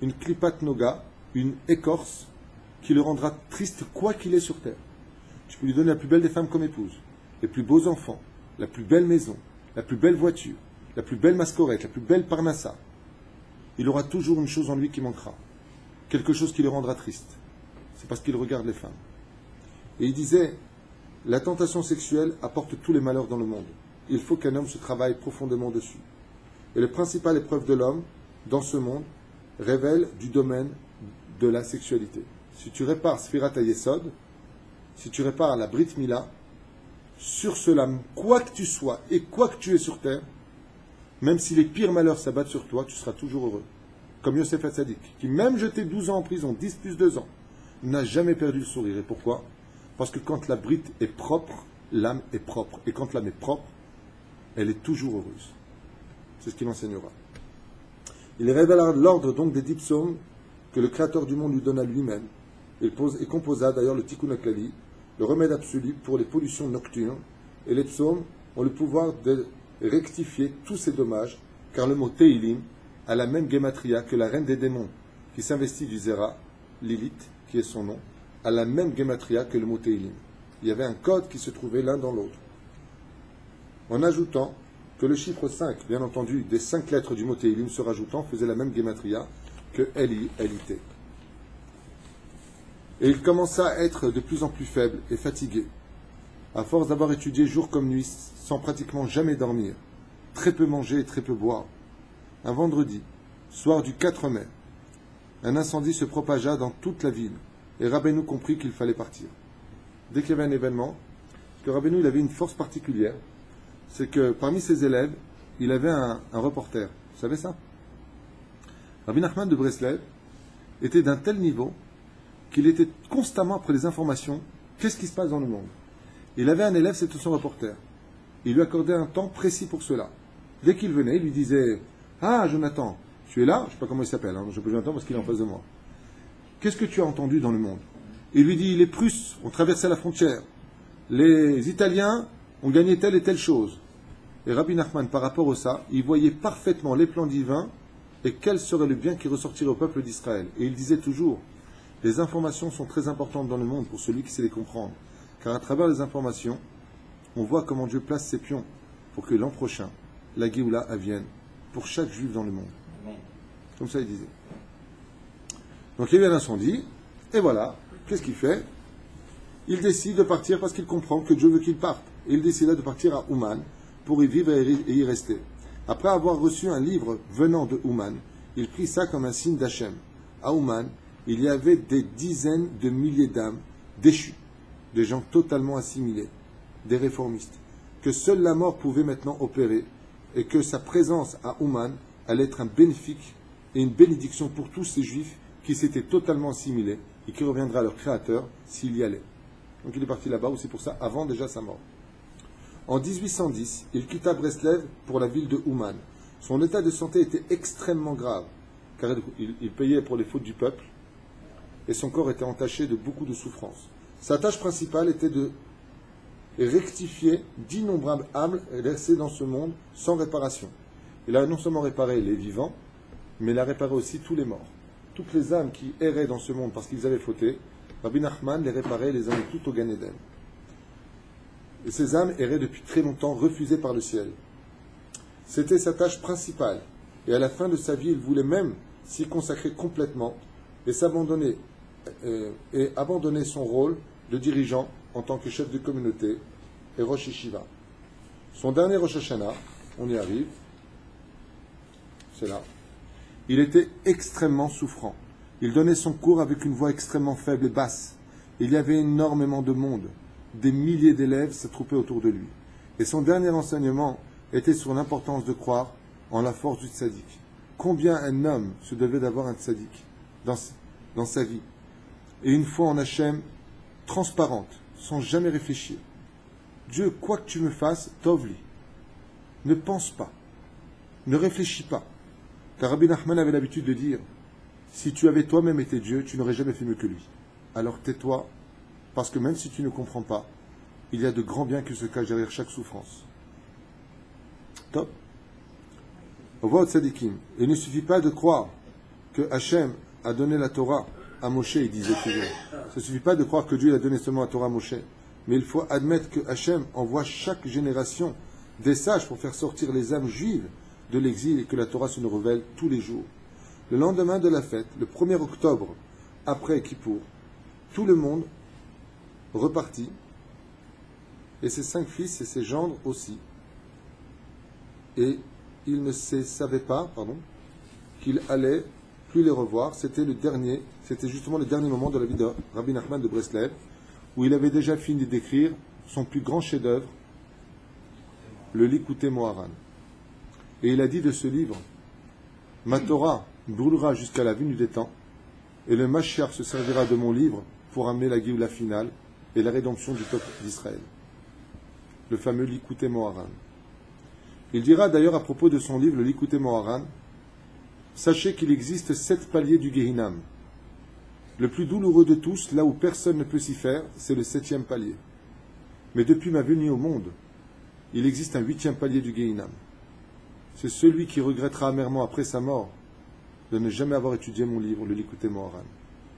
une klipat noga, une écorce qui le rendra triste quoi qu'il est sur terre. Tu peux lui donner la plus belle des femmes comme épouse, les plus beaux enfants, la plus belle maison, la plus belle voiture, la plus belle mascorette, la plus belle parnassa. Il aura toujours une chose en lui qui manquera, quelque chose qui le rendra triste. C'est parce qu'il regarde les femmes. Et il disait, la tentation sexuelle apporte tous les malheurs dans le monde. Il faut qu'un homme se travaille profondément dessus. Et la principale épreuve de l'homme, dans ce monde, révèle du domaine de la sexualité. Si tu répares Sfirat HaYesod, si tu répares la Brit Mila, sur cela, quoi que tu sois et quoi que tu aies sur terre, même si les pires malheurs s'abattent sur toi, tu seras toujours heureux. Comme Yosef Hatzadik, qui même jeté 12 ans en prison, 10 plus 2 ans, n'a jamais perdu le sourire. Et pourquoi? Parce que quand la Brit est propre, l'âme est propre. Et quand l'âme est propre, elle est toujours heureuse. C'est ce qu'il enseignera. Il révélera l'ordre donc des 10 psaumes que le Créateur du monde lui donne à lui-même. Il composa d'ailleurs le Tikkun HaKlali, le remède absolu pour les pollutions nocturnes. Et les psaumes ont le pouvoir de rectifier tous ces dommages, car le mot Teilim a la même gematria que la reine des démons qui s'investit du Zera, Lilith, qui est son nom, a la même gematria que le mot Teilim. Il y avait un code qui se trouvait l'un dans l'autre. En ajoutant que le chiffre 5, bien entendu, des 5 lettres du mot Teilim se rajoutant, faisait la même gematria que Eli, Elité. Et il commença à être de plus en plus faible et fatigué. À force d'avoir étudié jour comme nuit, sans pratiquement jamais dormir, très peu manger et très peu boire. Un vendredi, soir du 4 mai, un incendie se propagea dans toute la ville, et Rabbeinu comprit qu'il fallait partir. Dès qu'il y avait un événement, que Rabbeinu il avait une force particulière, c'est que parmi ses élèves, il avait un reporter. Vous savez ça? Rabbi Nachman de Breslev était d'un tel niveau qu'il était constamment après les informations, qu'est-ce qui se passe dans le monde. Il avait un élève, c'était son reporter. Il lui accordait un temps précis pour cela. Dès qu'il venait, il lui disait « Ah, Jonathan, tu es là ?» Je ne sais pas comment il s'appelle, je peux Jonathan parce qu'il est en face de moi. « Qu'est-ce que tu as entendu dans le monde ?» Il lui dit « Les Prusses ont traversé la frontière. Les Italiens ont gagné telle et telle chose. » Et Rabbi Nachman, par rapport à ça, il voyait parfaitement les plans divins et quel serait le bien qui ressortirait au peuple d'Israël. Et il disait toujours « Les informations sont très importantes dans le monde pour celui qui sait les comprendre. » Car à travers les informations, on voit comment Dieu place ses pions pour que l'an prochain, la Géoula advienne pour chaque juif dans le monde. Comme ça il disait. Donc il y a eu un incendie, et voilà, qu'est-ce qu'il fait? Il décide de partir parce qu'il comprend que Dieu veut qu'il parte. Et il décida de partir à Ouman pour y vivre et y rester. Après avoir reçu un livre venant de Ouman, il prit ça comme un signe d'Hachem. À Ouman, il y avait des dizaines de milliers d'âmes déchues, des gens totalement assimilés, des réformistes, que seule la mort pouvait maintenant opérer, et que sa présence à Ouman allait être un bénéfique et une bénédiction pour tous ces juifs qui s'étaient totalement assimilés et qui reviendraient à leur créateur s'il y allait. Donc il est parti là-bas aussi pour ça, avant déjà sa mort. En 1810, il quitta Breslev pour la ville de Ouman. Son état de santé était extrêmement grave, car il payait pour les fautes du peuple, et son corps était entaché de beaucoup de souffrances. Sa tâche principale était de rectifier d'innombrables âmes laissées dans ce monde sans réparation. Il a non seulement réparé les vivants, mais il a réparé aussi tous les morts. Toutes les âmes qui erraient dans ce monde parce qu'ils avaient fauté, Rabbi Nachman les réparait, les amenait toutes au Gan Eden. Et ces âmes erraient depuis très longtemps, refusées par le ciel. C'était sa tâche principale. Et à la fin de sa vie, il voulait même s'y consacrer complètement et s'abandonner et abandonner son rôle de dirigeant en tant que chef de communauté et Rosh Yeshiva. Son dernier Rosh Hashanah, on y arrive, c'est là, il était extrêmement souffrant. Il donnait son cours avec une voix extrêmement faible et basse. Il y avait énormément de monde. Des milliers d'élèves s'attroupaient autour de lui. Et son dernier enseignement était sur l'importance de croire en la force du tzaddik. Combien un homme se devait d'avoir un tzaddik dans sa vie. Et une foi en Hachem transparente, sans jamais réfléchir. Dieu, quoi que tu me fasses, tovli. Ne pense pas. Ne réfléchis pas. Car Rabbi Nachman avait l'habitude de dire, si tu avais toi-même été Dieu, tu n'aurais jamais fait mieux que lui. Alors tais-toi, parce que même si tu ne comprends pas, il y a de grands biens qui se cachent derrière chaque souffrance. Top. On voit au tzadikim. Il ne suffit pas de croire que Hachem a donné la Torah à Moshe, il disait toujours. Ça ne suffit pas de croire que Dieu a donné seulement la Torah à Moshe. Mais il faut admettre que Hachem envoie chaque génération des sages pour faire sortir les âmes juives de l'exil et que la Torah se nous révèle tous les jours. Le lendemain de la fête, le 1er octobre, après Kippour, tout le monde repartit, et ses 5 fils et ses gendres aussi. Et ils ne savaient pas, qu'il allait plus les revoir. C'était justement le dernier moment de la vie de Rabbi Nachman de Breslev, où il avait déjà fini d'écrire son plus grand chef-d'œuvre, le Likutei Moharan. Et il a dit de ce livre, ma Torah brûlera jusqu'à la venue des temps, et le Mashiach se servira de mon livre pour amener la Géoula finale et la rédemption du peuple d'Israël. Le fameux Likutei Moharan. Il dira d'ailleurs à propos de son livre, le Likutei Moharan, sachez qu'il existe 7 paliers du Gehinam. Le plus douloureux de tous, là où personne ne peut s'y faire, c'est le 7e palier. Mais depuis ma venue au monde, il existe un 8e palier du Gehinam. C'est celui qui regrettera amèrement après sa mort de ne jamais avoir étudié mon livre, le Likutei Moharan.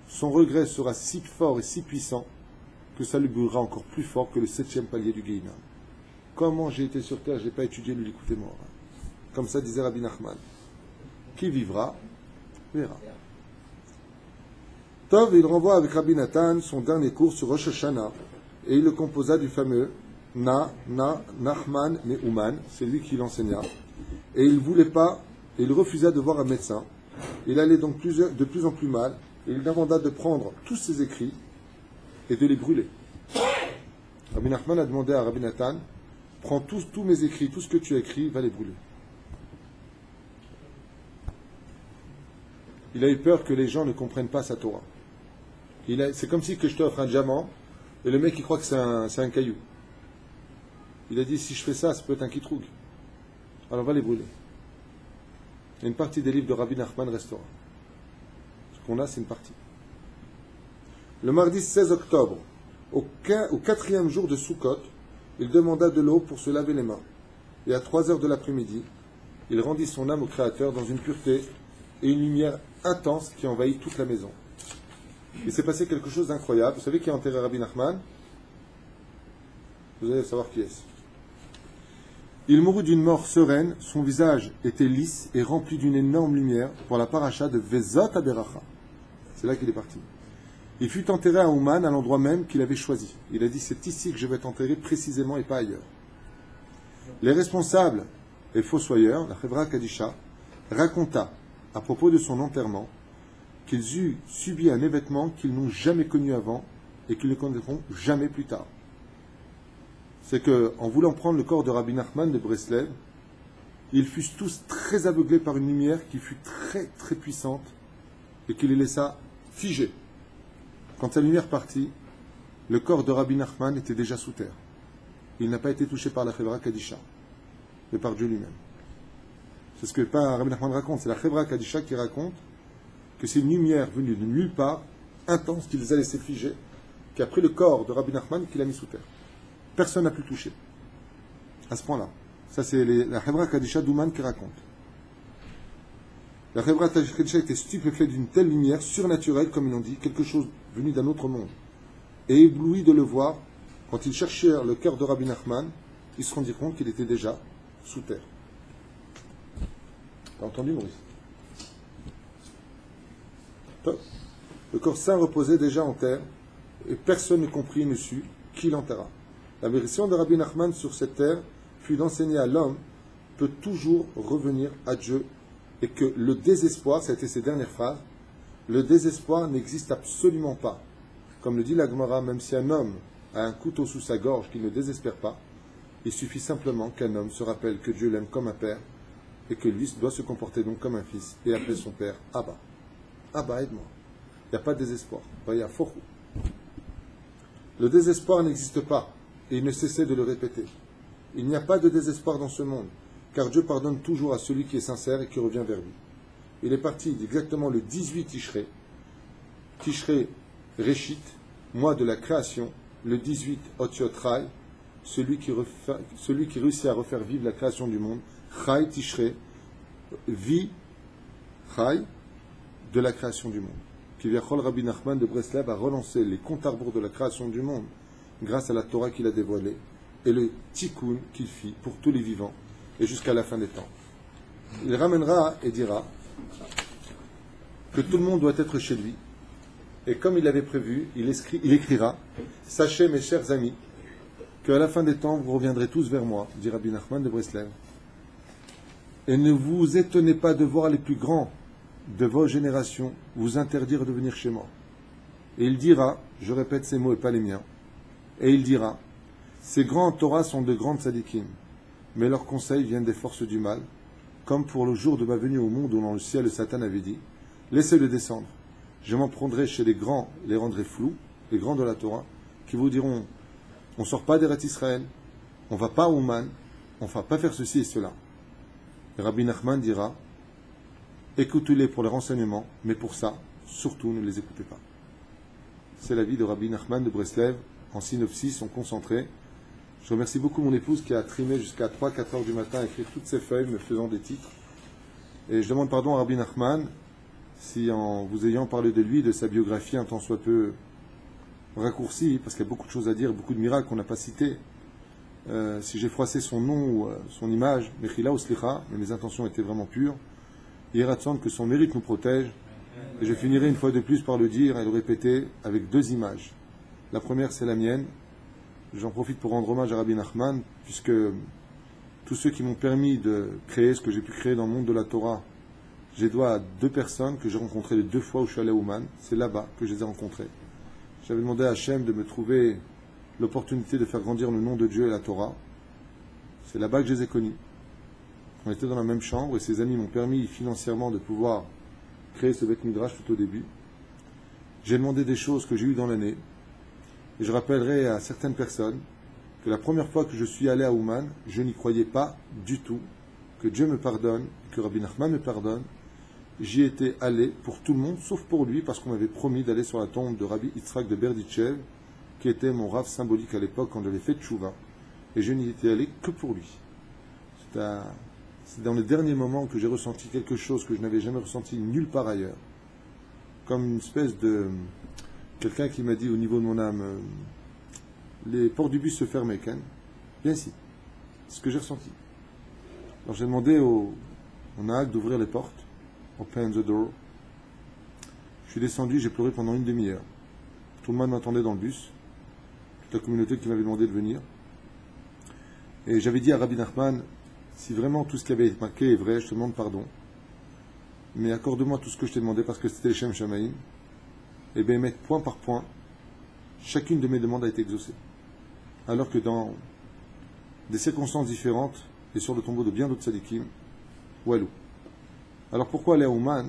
Son regret sera si fort et si puissant que ça lui brûlera encore plus fort que le 7e palier du Gehinam. Comment j'ai été sur terre, je n'ai pas étudié le Likutei Moharan. Comme ça disait Rabbi Nachman. Qui vivra, verra. Tov, il renvoie avec Rabbi Nathan son dernier cours sur Rosh Hashanah, et il le composa du fameux Nachman Meuman, c'est lui qui l'enseigna, et il voulait pas, et il refusa de voir un médecin. Il allait donc de plus en plus mal, et il demanda de prendre tous ses écrits et de les brûler. Rabbi Nachman a demandé à Rabbi Nathan, prends tous mes écrits, tout ce que tu as écrit, va les brûler. Il a eu peur que les gens ne comprennent pas sa Torah. C'est comme si que je t'offre un diamant, et le mec il croit que c'est un caillou. Il a dit, si je fais ça, ça peut être un kitroug. Alors va les brûler. Et une partie des livres de Rabbi Nachman restera. Ce qu'on a, c'est une partie. Le mardi 16 octobre, au 4e jour de Sukkot, il demanda de l'eau pour se laver les mains. Et à 3 heures de l'après-midi, il rendit son âme au Créateur dans une pureté et une lumière intense qui envahit toute la maison. Il s'est passé quelque chose d'incroyable. Vous savez qui a enterré Rabbi Nachman? Vous allez savoir qui est-ce. Il mourut d'une mort sereine, son visage était lisse et rempli d'une énorme lumière pour la paracha de Vezot Aberacha. C'est là qu'il est parti. Il fut enterré à Ouman, à l'endroit même qu'il avait choisi. Il a dit, c'est ici que je vais t'enterrer précisément et pas ailleurs. Les responsables et fossoyeurs, la Chevra Kadisha, raconta à propos de son enterrement qu'ils eurent subi un événement qu'ils n'ont jamais connu avant et qu'ils ne connaîtront jamais plus tard. C'est qu'en voulant prendre le corps de Rabbi Nachman de Breslev, ils fussent tous très aveuglés par une lumière qui fut très très puissante et qui les laissa figés. Quand sa lumière partit, le corps de Rabbi Nachman était déjà sous terre. Il n'a pas été touché par la Chevra Kadisha, mais par Dieu lui-même. C'est ce que Rabbi Nachman raconte, c'est la Chevra Kadisha qui raconte que c'est une lumière venue de nulle part, intense, qui les a laissés figés, qui a pris le corps de Rabbi Nachman qui l'a mis sous terre. Personne n'a pu le toucher. À ce point-là. Ça, c'est la Chevra Kadisha d'Ouman qui raconte. La Chevra Kadisha était stupéfaite d'une telle lumière surnaturelle, comme ils l'ont dit, quelque chose venu d'un autre monde. Et ébloui de le voir, quand ils cherchèrent le cœur de Rabbi Nachman, ils se rendirent compte qu'il était déjà sous terre. T'as entendu, Maurice? Le corps saint reposait déjà en terre, et personne ne comprit et ne sut qui l'enterra. La mission de Rabbi Nachman sur cette terre fut d'enseigner à l'homme peut toujours revenir à Dieu et que le désespoir, ça a été ses dernières phrases, le désespoir n'existe absolument pas. Comme le dit la Gemara, même si un homme a un couteau sous sa gorge, qu'il ne désespère pas, Il suffit simplement qu'un homme se rappelle que Dieu l'aime comme un père et que lui doit se comporter donc comme un fils et appeler son père Abba. Abba, aide-moi. Il n'y a pas de désespoir. Le désespoir n'existe pas et il ne cessait de le répéter. Il n'y a pas de désespoir dans ce monde, car Dieu pardonne toujours à celui qui est sincère et qui revient vers lui. Il est parti exactement le 18 Tishrei Réchit, mois de la création, le 18 Otiot Chai, celui qui réussit à refaire vivre la création du monde, Chai Tishrei, vie, Chai, de la création du monde. Kivyachol Rabbi Nachman de Breslev a relancé les comptes à rebours de la création du monde grâce à la Torah qu'il a dévoilée et le tikkun qu'il fit pour tous les vivants et jusqu'à la fin des temps. Il ramènera et dira que tout le monde doit être chez lui et comme il l'avait prévu, il écrira « Sachez mes chers amis qu'à la fin des temps vous reviendrez tous vers moi » dit Rabbi Nachman de Breslev, et ne vous étonnez pas de voir les plus grands de vos générations vous interdire de venir chez moi. Et il dira, je répète ces mots et pas les miens, et il dira, ces grands en Torah sont de grandes tzadikim, mais leurs conseils viennent des forces du mal, comme pour le jour de ma venue au monde où dans le ciel le Satan avait dit, laissez-le descendre, je m'en prendrai chez les grands, les rendrai flous, les grands de la Torah, qui vous diront, on ne sort pas d'Eretz Israël, on ne va pas à Ouman, on ne va pas faire ceci et cela. Et Rabbi Nachman dira, écoutez-les pour les renseignements, mais pour ça, surtout ne les écoutez pas. C'est l'avis de Rabbi Nachman de Breslev, en synopsis, en concentré. Je remercie beaucoup mon épouse qui a trimé jusqu'à 3-4 heures du matin à écrire toutes ces feuilles, me faisant des titres. Et je demande pardon à Rabbi Nachman, si en vous ayant parlé de lui, de sa biographie un tant soit peu raccourcie, parce qu'il y a beaucoup de choses à dire, beaucoup de miracles qu'on n'a pas cités, si j'ai froissé son nom ou son image, Mechila ou Slicha, mais mes intentions étaient vraiment pures, il est ratson que son mérite nous protège. Et je finirai une fois de plus par le dire et le répéter avec deux images. La première, c'est la mienne. J'en profite pour rendre hommage à Rabbi Nachman, puisque tous ceux qui m'ont permis de créer ce que j'ai pu créer dans le monde de la Torah, j'ai dois à deux personnes que j'ai rencontrées les 2 fois où je suis allé à Ouman. C'est là-bas que je les ai rencontrées. J'avais demandé à Hachem de me trouver l'opportunité de faire grandir le nom de Dieu et la Torah. C'est là-bas que je les ai connus. On était dans la même chambre et ses amis m'ont permis financièrement de pouvoir créer ce Beth Midrash tout au début. J'ai demandé des choses que j'ai eues dans l'année et je rappellerai à certaines personnes que la première fois que je suis allé à Ouman, je n'y croyais pas du tout que Dieu me pardonne, que Rabbi Nachman me pardonne. J'y étais allé pour tout le monde, sauf pour lui, parce qu'on m'avait promis d'aller sur la tombe de Rabbi Yitzhak de Berdichev, qui était mon rav symbolique à l'époque quand j'avais fait Tchouva. Et je n'y étais allé que pour lui. C'est dans les derniers moments que j'ai ressenti quelque chose que je n'avais jamais ressenti nulle part ailleurs. Comme une espèce de... Quelqu'un qui m'a dit au niveau de mon âme, les portes du bus se fermaient, Ken. Bien si. C'est ce que j'ai ressenti. Alors j'ai demandé au Nahag d'ouvrir les portes. Open the door. Je suis descendu, j'ai pleuré pendant une demi-heure. Tout le monde m'attendait dans le bus. Toute la communauté qui m'avait demandé de venir. Et j'avais dit à Rabbi Nachman, si vraiment tout ce qui avait été marqué est vrai, je te demande pardon. Mais accorde-moi tout ce que je t'ai demandé parce que c'était les Shem Shamaïm. Et bien, mettre point par point, chacune de mes demandes a été exaucée. Alors que dans des circonstances différentes, et sur le tombeau de bien d'autres tzadikim, walou. Alors pourquoi aller à Ouman,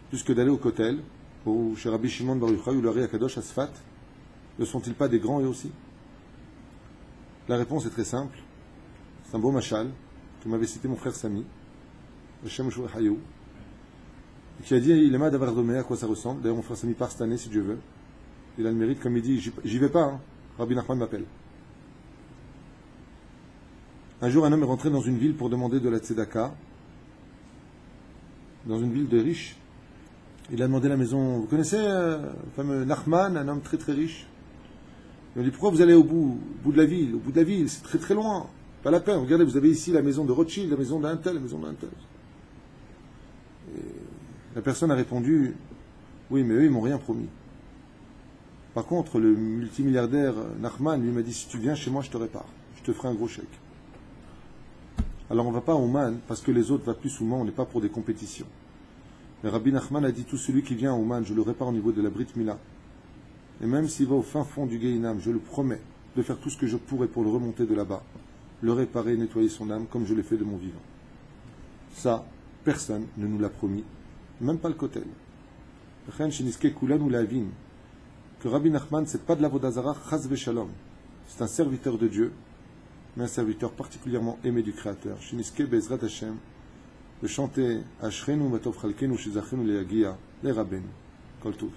plus que d'aller au Kotel, ou chez Rabbi Shimon Bar Yochai, ou le Ari Akadosh Asfat, ne sont-ils pas des grands eux aussi? La réponse est très simple. C'est un beau machal que m'avait cité mon frère Sami, Hashem Shur Hayou, qui a dit il est mal d'avoir domé, à quoi ça ressemble. D'ailleurs, mon frère Sami part cette année, si Dieu veut. Il a le mérite, comme il dit, j'y vais pas, hein. Rabbi Nachman m'appelle. Un jour, un homme est rentré dans une ville pour demander de la tzedaka, dans une ville de riches. Il a demandé la maison. Vous connaissez le fameux Nachman, un homme très très riche? Il m'a dit pourquoi vous allez au bout de la ville? Au bout de la ville, c'est très très loin. Pas la peine. Regardez, vous avez ici la maison de Rothschild, la maison d'un tel, la maison d'un tel. Et la personne a répondu oui, mais eux, ils m'ont rien promis. Par contre, le multimilliardaire Nachman, lui m'a dit si tu viens chez moi, je te répare. Je te ferai un gros chèque. Alors on ne va pas à Ouman parce que les autres vont plus souvent, on n'est pas pour des compétitions. Mais Rabbi Nachman a dit tout celui qui vient à Ouman, je le répare au niveau de la Brit Mila. Et même s'il va au fin fond du Gehinam, je le promets, de faire tout ce que je pourrais pour le remonter de là-bas, le réparer, nettoyer son âme, comme je l'ai fait de mon vivant. Ça, personne ne nous l'a promis, même pas le Kotel. Que Rabbi Nachman, c'est pas de l'Avodazara, chas v'shalom. C'est un serviteur de Dieu, mais un serviteur particulièrement aimé du Créateur. Shiniske Bezrat Hashem, de chanter Ashrenu Matov Chalkenu Shizachenu Leyagia, les Rabbenu. Kol Tov.